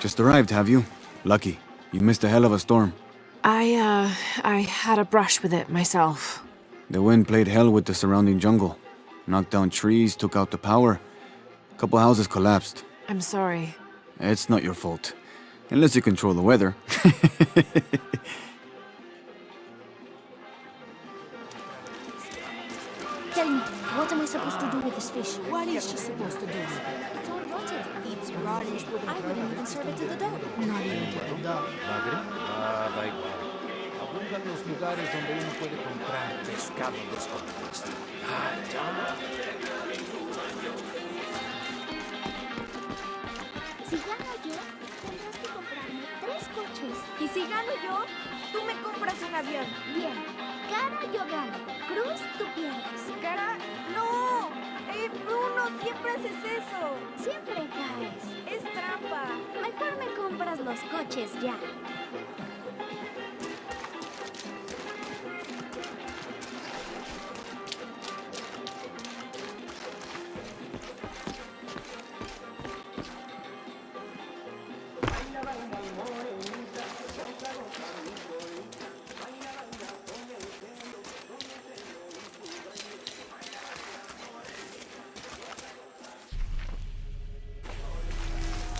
Just arrived, have you? Lucky. You missed a hell of a storm. I had a brush with it myself. The wind played hell with the surrounding jungle. Knocked down trees, took out the power. A couple houses collapsed. I'm sorry. It's not your fault. Unless you control the weather. Tell me, what am I supposed supposed to do with this fish? What is she supposed to do with it? It's all rotted. It's rotten. I wouldn't even serve it to the dog. Not even to the dog. ¿Magre? Ah, da igual. Abundan los lugares donde uno puede comprar pescado descompuesto. Ah, ya. Si gano yo, tendrás que comprarme 3 coches. Y si gano yo, tú me compras un avión. Bien. Cara, yo gano. Cruz, tú pierdes. Cara, no. Bruno, siempre haces eso. Siempre caes. Es trampa. Mejor me compras los coches ya.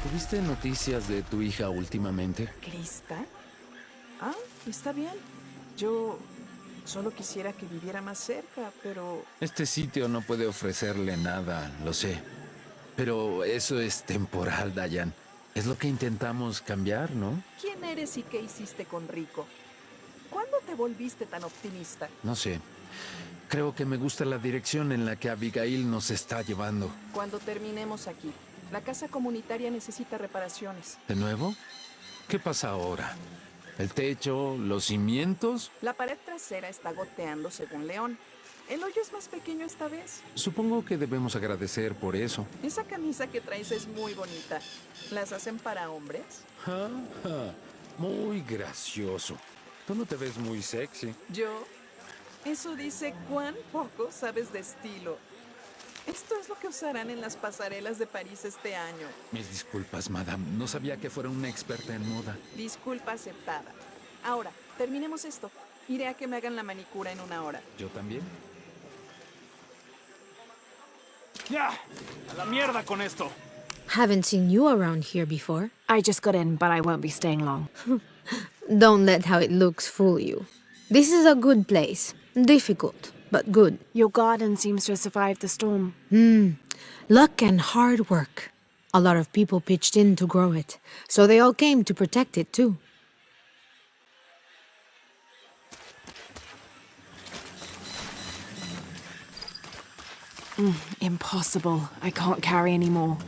¿Tuviste noticias de tu hija últimamente? ¿Krista? Ah, está bien. Yo solo quisiera que viviera más cerca, pero... Este sitio no puede ofrecerle nada, lo sé. Pero eso es temporal, Diane. Es lo que intentamos cambiar, ¿no? ¿Quién eres y qué hiciste con Rico? ¿Cuándo te volviste tan optimista? No sé. Creo que me gusta la dirección en la que Abigail nos está llevando. Cuando terminemos aquí. La casa comunitaria necesita reparaciones. ¿De nuevo? ¿Qué pasa ahora? ¿El techo? ¿Los cimientos? La pared trasera está goteando según León. El hoyo es más pequeño esta vez. Supongo que debemos agradecer por eso. Esa camisa que traes es muy bonita. ¿Las hacen para hombres? Ja, ja. Muy gracioso. Tú no te ves muy sexy. ¿Yo? Eso dice cuán poco sabes de estilo. Esto es lo que usarán en las pasarelas de París este año. Mis disculpas, madame. No sabía que fuera una experta en moda. Disculpa aceptada. Ahora, terminemos esto. Iré a que me hagan la manicura en 1 hora. ¿Yo también? ¡Ya! ¡A la mierda con esto! Haven't seen you around here before. I just got in, but I won't be staying long. Don't let how it looks fool you. This is a good place. Difficult, but good. Your garden seems to have survived the storm. Luck and hard work. A lot of people pitched in to grow it, so they all came to protect it too. Impossible. I can't carry any more.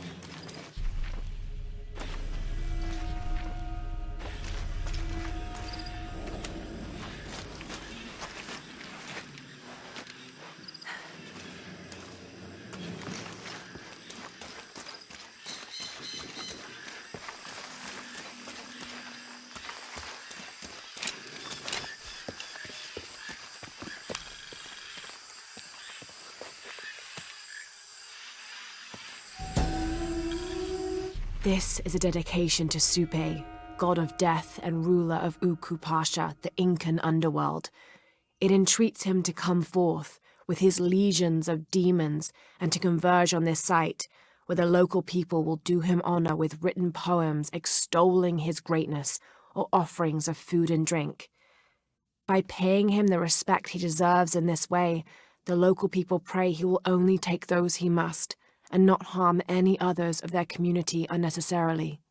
This is a dedication to Supe, god of death and ruler of Uku Pasha, the Incan underworld. It entreats him to come forth with his legions of demons and to converge on this site, where the local people will do him honor with written poems extolling his greatness or offerings of food and drink. By paying him the respect he deserves in this way, the local people pray he will only take those he must, and not harm any others of their community unnecessarily.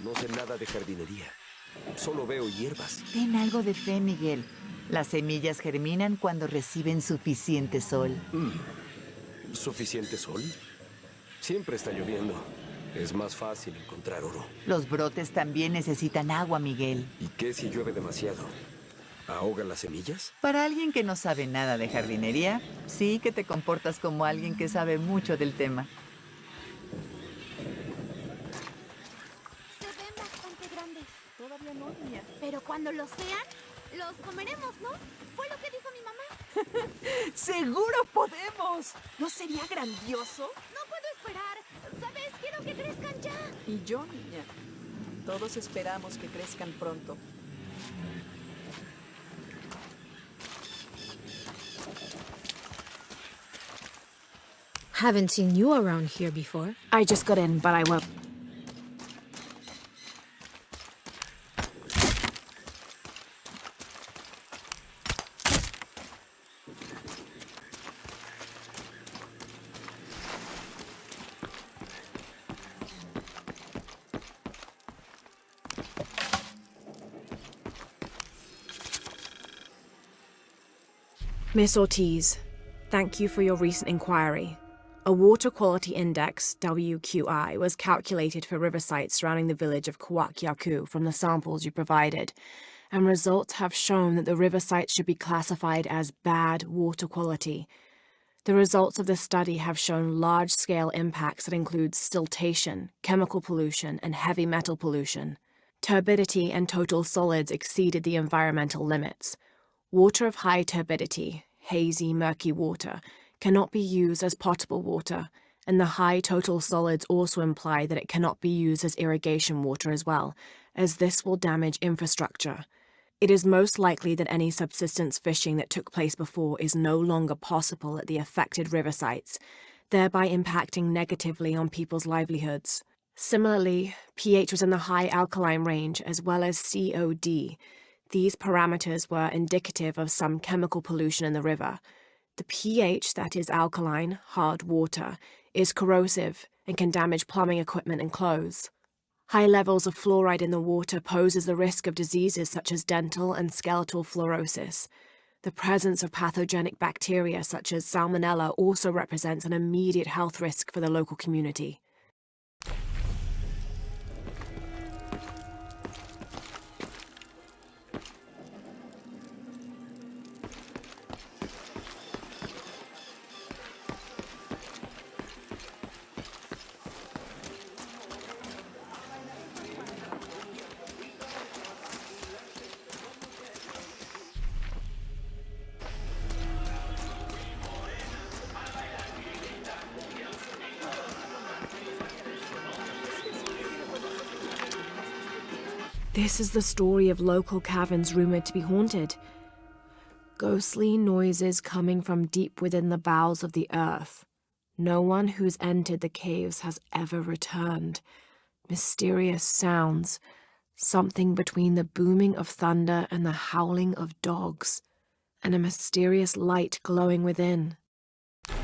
No sé nada de jardinería. Solo veo hierbas. Ten algo de fe, Miguel. Las semillas germinan cuando reciben suficiente sol. ¿Suficiente sol? Siempre está lloviendo. Es más fácil encontrar oro. Los brotes también necesitan agua, Miguel. ¿Y qué si llueve demasiado? ¿Ahogan las semillas? Para alguien que no sabe nada de jardinería, sí que te comportas como alguien que sabe mucho del tema. Se ven bastante grandes Todavía no, niña. Pero cuando lo sean, los comeremos, ¿no? Fue lo que dijo mi mamá. ¡Seguro podemos! ¿No sería grandioso? No puedo esperar. ¿Sabes? Quiero que crezcan ya. Y yo, niña. Todos esperamos que crezcan pronto. Haven't seen you around here before. I just got in, but I won't. Miss Ortiz, thank you for your recent inquiry. A Water Quality Index, WQI, was calculated for river sites surrounding the village of Kuwakyaku from the samples you provided, and results have shown that the river sites should be classified as bad water quality. The results of the study have shown large-scale impacts that include siltation, chemical pollution, and heavy metal pollution. Turbidity and total solids exceeded the environmental limits. Water of high turbidity, hazy, murky water, cannot be used as potable water, and the high total solids also imply that it cannot be used as irrigation water as well, as this will damage infrastructure. It is most likely that any subsistence fishing that took place before is no longer possible at the affected river sites, thereby impacting negatively on people's livelihoods. Similarly, pH was in the high alkaline range as well as COD. These parameters were indicative of some chemical pollution in the river. The pH, that is alkaline, hard water, is corrosive and can damage plumbing equipment and clothes. High levels of fluoride in the water poses the risk of diseases such as dental and skeletal fluorosis. The presence of pathogenic bacteria such as Salmonella also represents an immediate health risk for the local community. This is the story of local caverns rumored to be haunted. Ghostly noises coming from deep within the bowels of the earth. No one who's entered the caves has ever returned. Mysterious sounds, something between the booming of thunder and the howling of dogs, and a mysterious light glowing within. To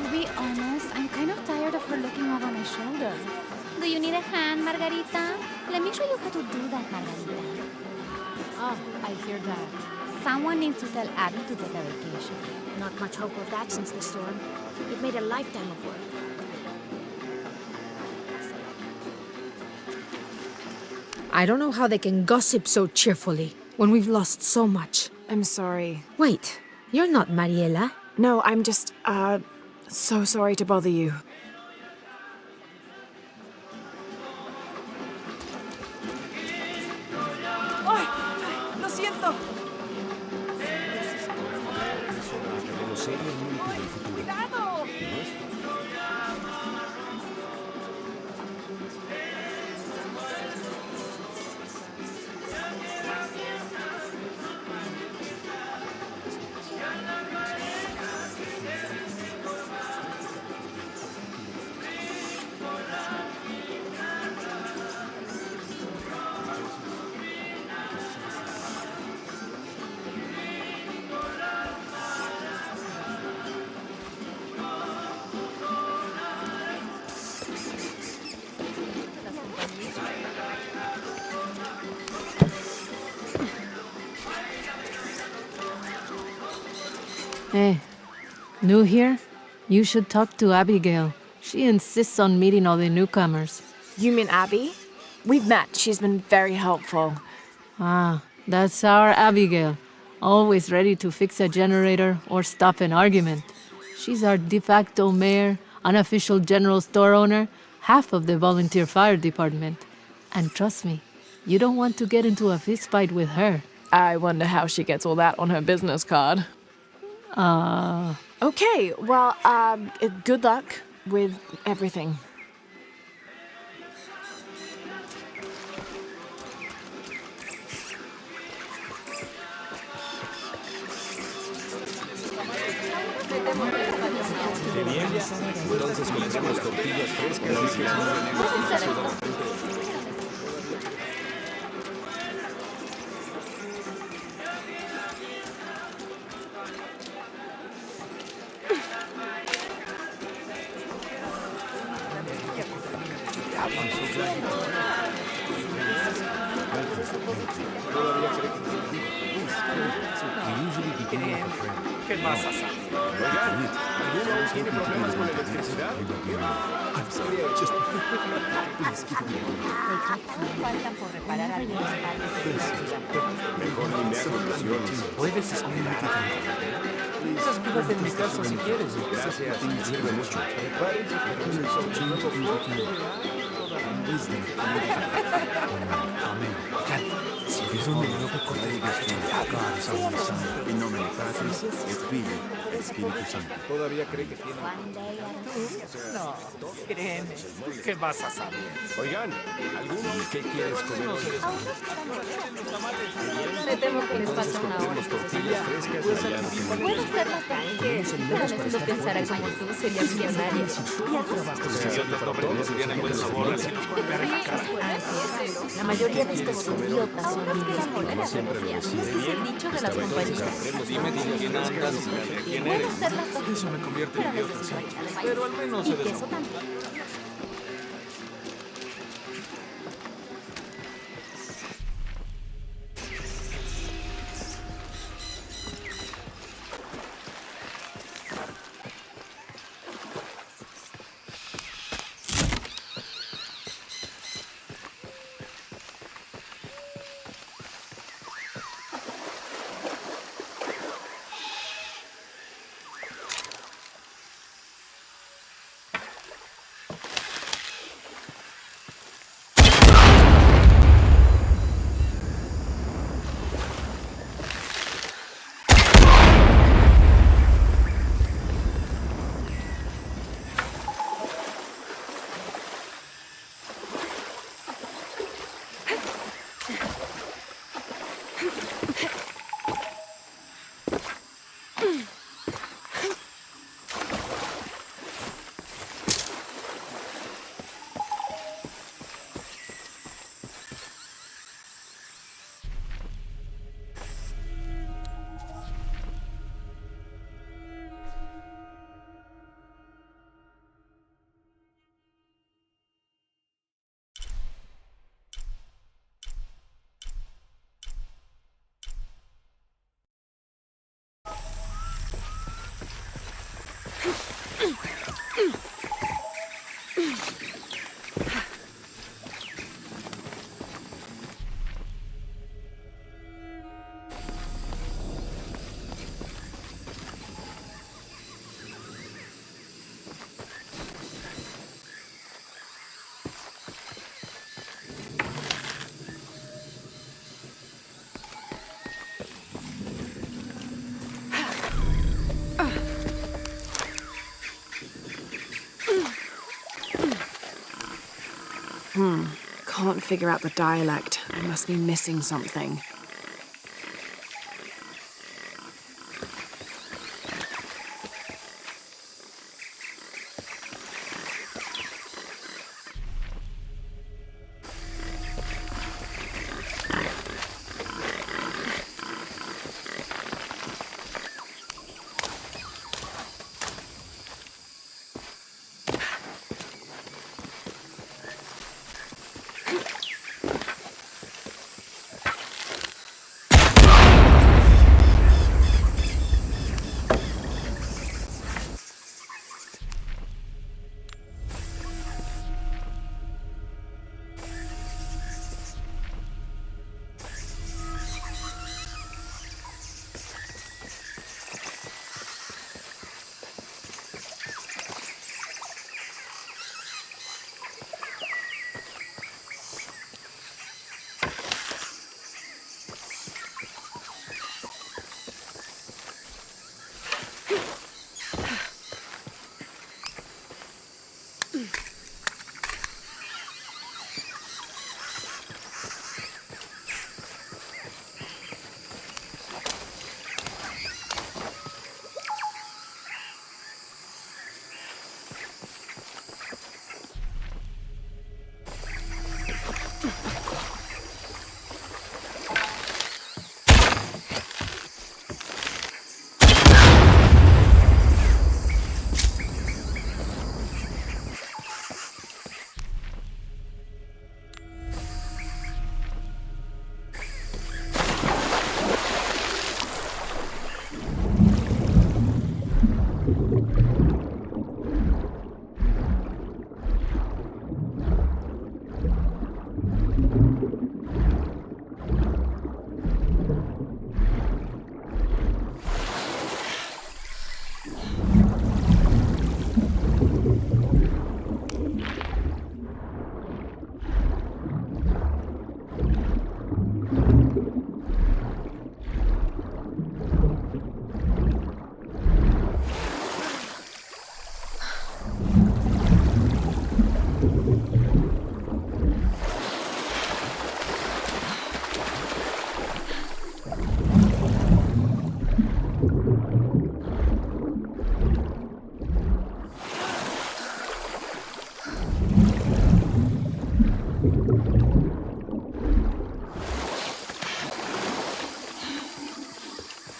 be honest, I'm kind of tired of her looking over my shoulder. Do you need a hand, Margarita? Let me show you how to do that, Margarita. Oh, I hear that. Someone needs to tell Abby to take a vacation. Not much hope of that since the storm. It made a lifetime of work. I don't know how they can gossip so cheerfully when we've lost so much. I'm sorry. Wait, you're not Mariela? No, I'm just, so sorry to bother you. ¡Ay! ¡Lo siento! ¡Cuidado! Hey, new here? You should talk to Abigail. She insists on meeting all the newcomers. You mean Abby? We've met. She's been very helpful. Ah, that's our Abigail. Always ready to fix a generator or stop an argument. She's our de facto mayor, unofficial general store owner, half of the volunteer fire department. And trust me, you don't want to get into a fist fight with her. I wonder how she gets all that on her business card. Okay, well, good luck with everything. Entonces comenzamos tortillas frescas. ¿Qué pasa, Sam? Oigan, ¿alguno tiene problemas con la electricidad? I'm sorry, I just... Faltan por reparar algunos Mejor ni me hagas presiones. Puedes esperar. Quizás quédate en mi casa si quieres. Gracias, me sirve mucho. Si ves un nuevo corte de en nombre del Padre, del Hijo, del Espíritu Santo. Todavía cree que tiene... No, créeme. ¿Qué vas a saber? Oigan, ¿alguno? ¿Qué quieres comer hoy? Me temo que les falta una hora. Tortillas frescas y allá. Puedo hacerlas también. Pero necesito pensar a como tú, sería millonaria. Y además, Los idiotas no reconocerían el buen sabor. la mayoría de estos idiotas son idiotas. Ese es el dicho de las compañías. Dime de quién andas y de quién eres. Eso me convierte en idiota. Pero al menos Y eres queso también. Can't figure out the dialect. I must be missing something.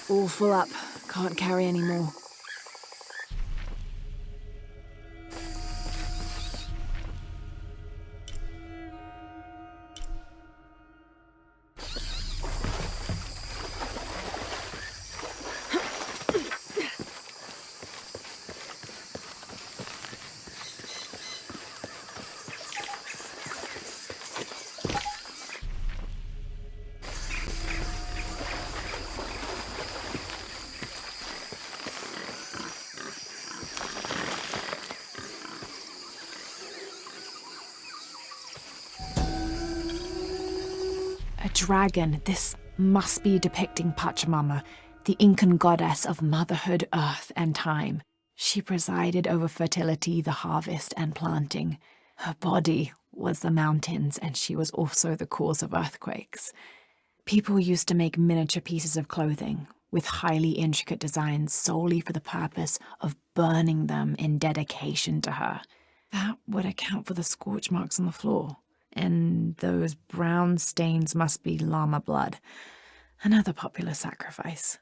All full up. Can't carry any more. Dragon, this must be depicting Pachamama, the Incan goddess of motherhood, earth, and time. She presided over fertility, the harvest, and planting. Her body was the mountains, and she was also the cause of earthquakes. People used to make miniature pieces of clothing with highly intricate designs solely for the purpose of burning them in dedication to her. That would account for the scorch marks on the floor. And those brown stains must be llama blood, another popular sacrifice.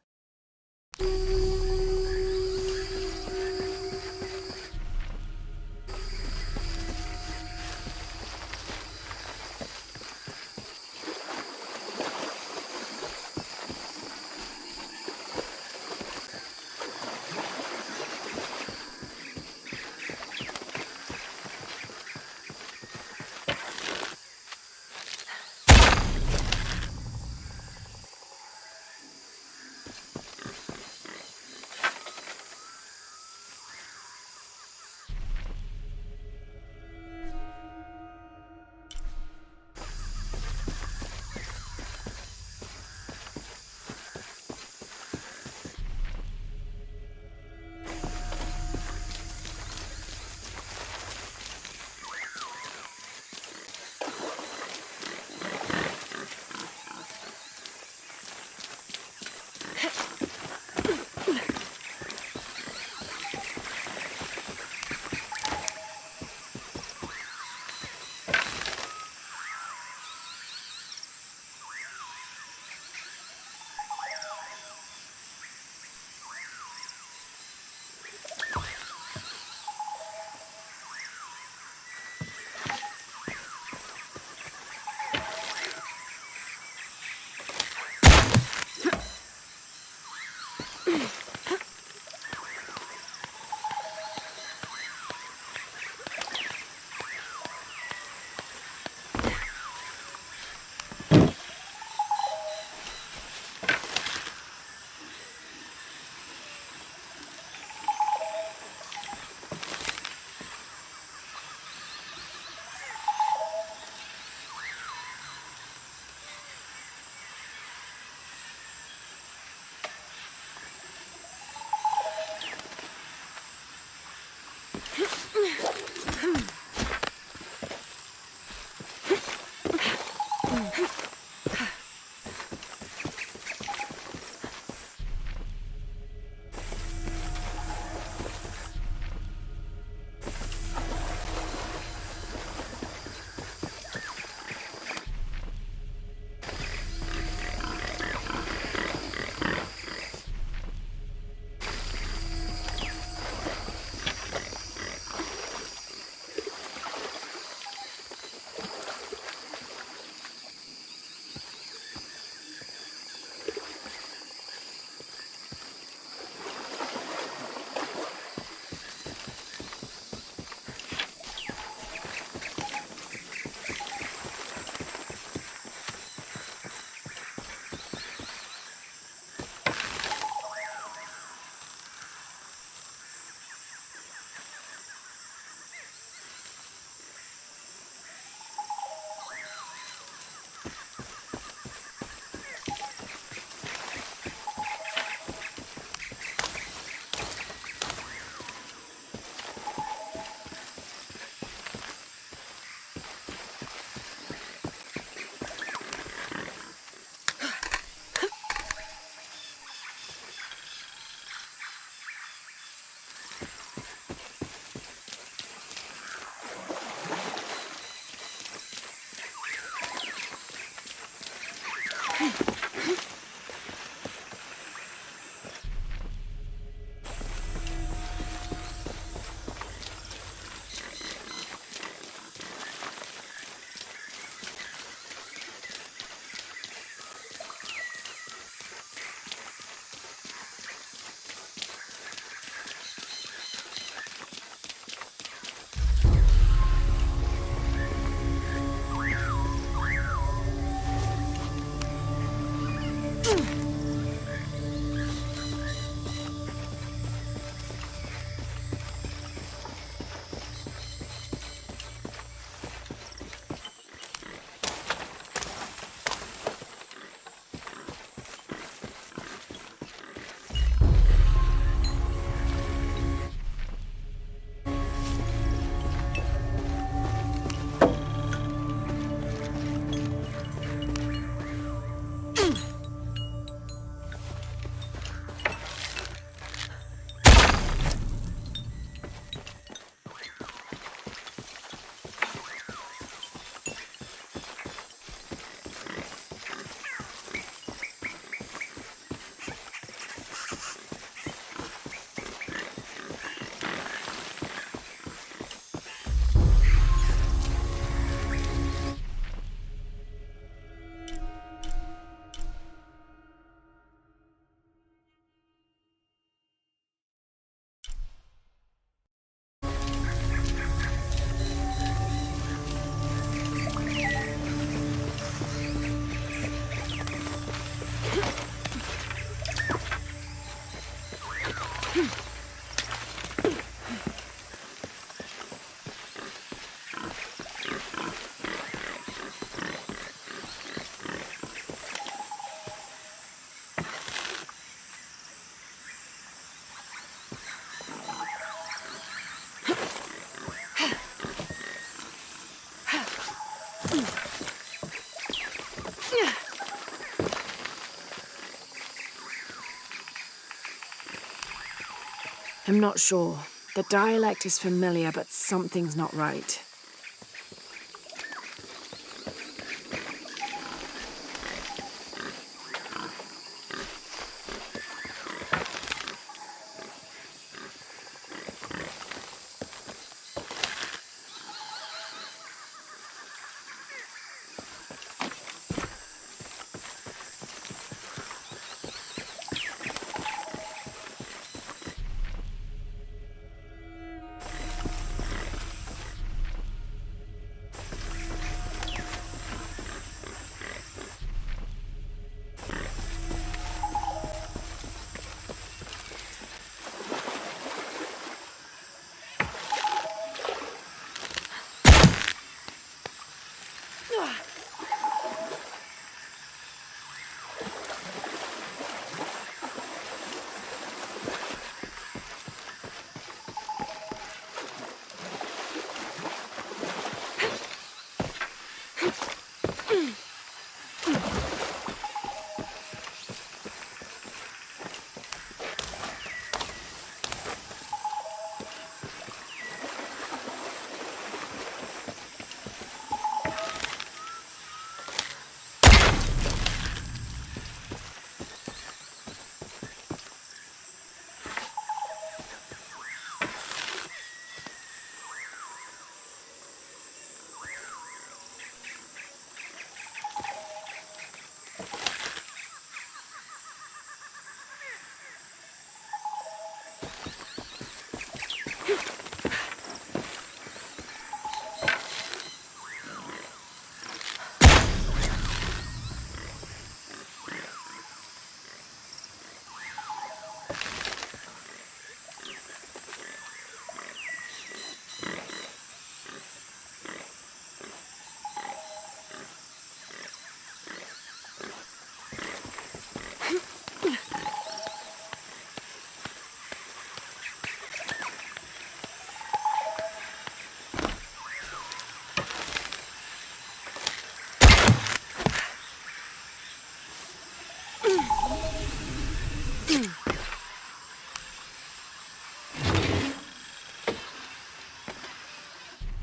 I'm not sure. The dialect is familiar, but something's not right.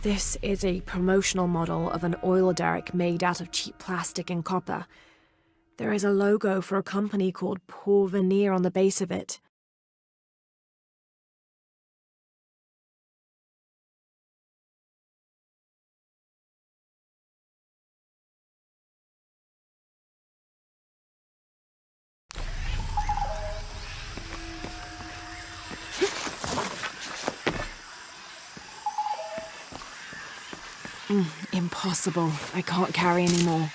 This is a promotional model of an oil derrick made out of cheap plastic and copper. There is a logo for a company called Porvenir on the base of it. Impossible. I can't carry any more.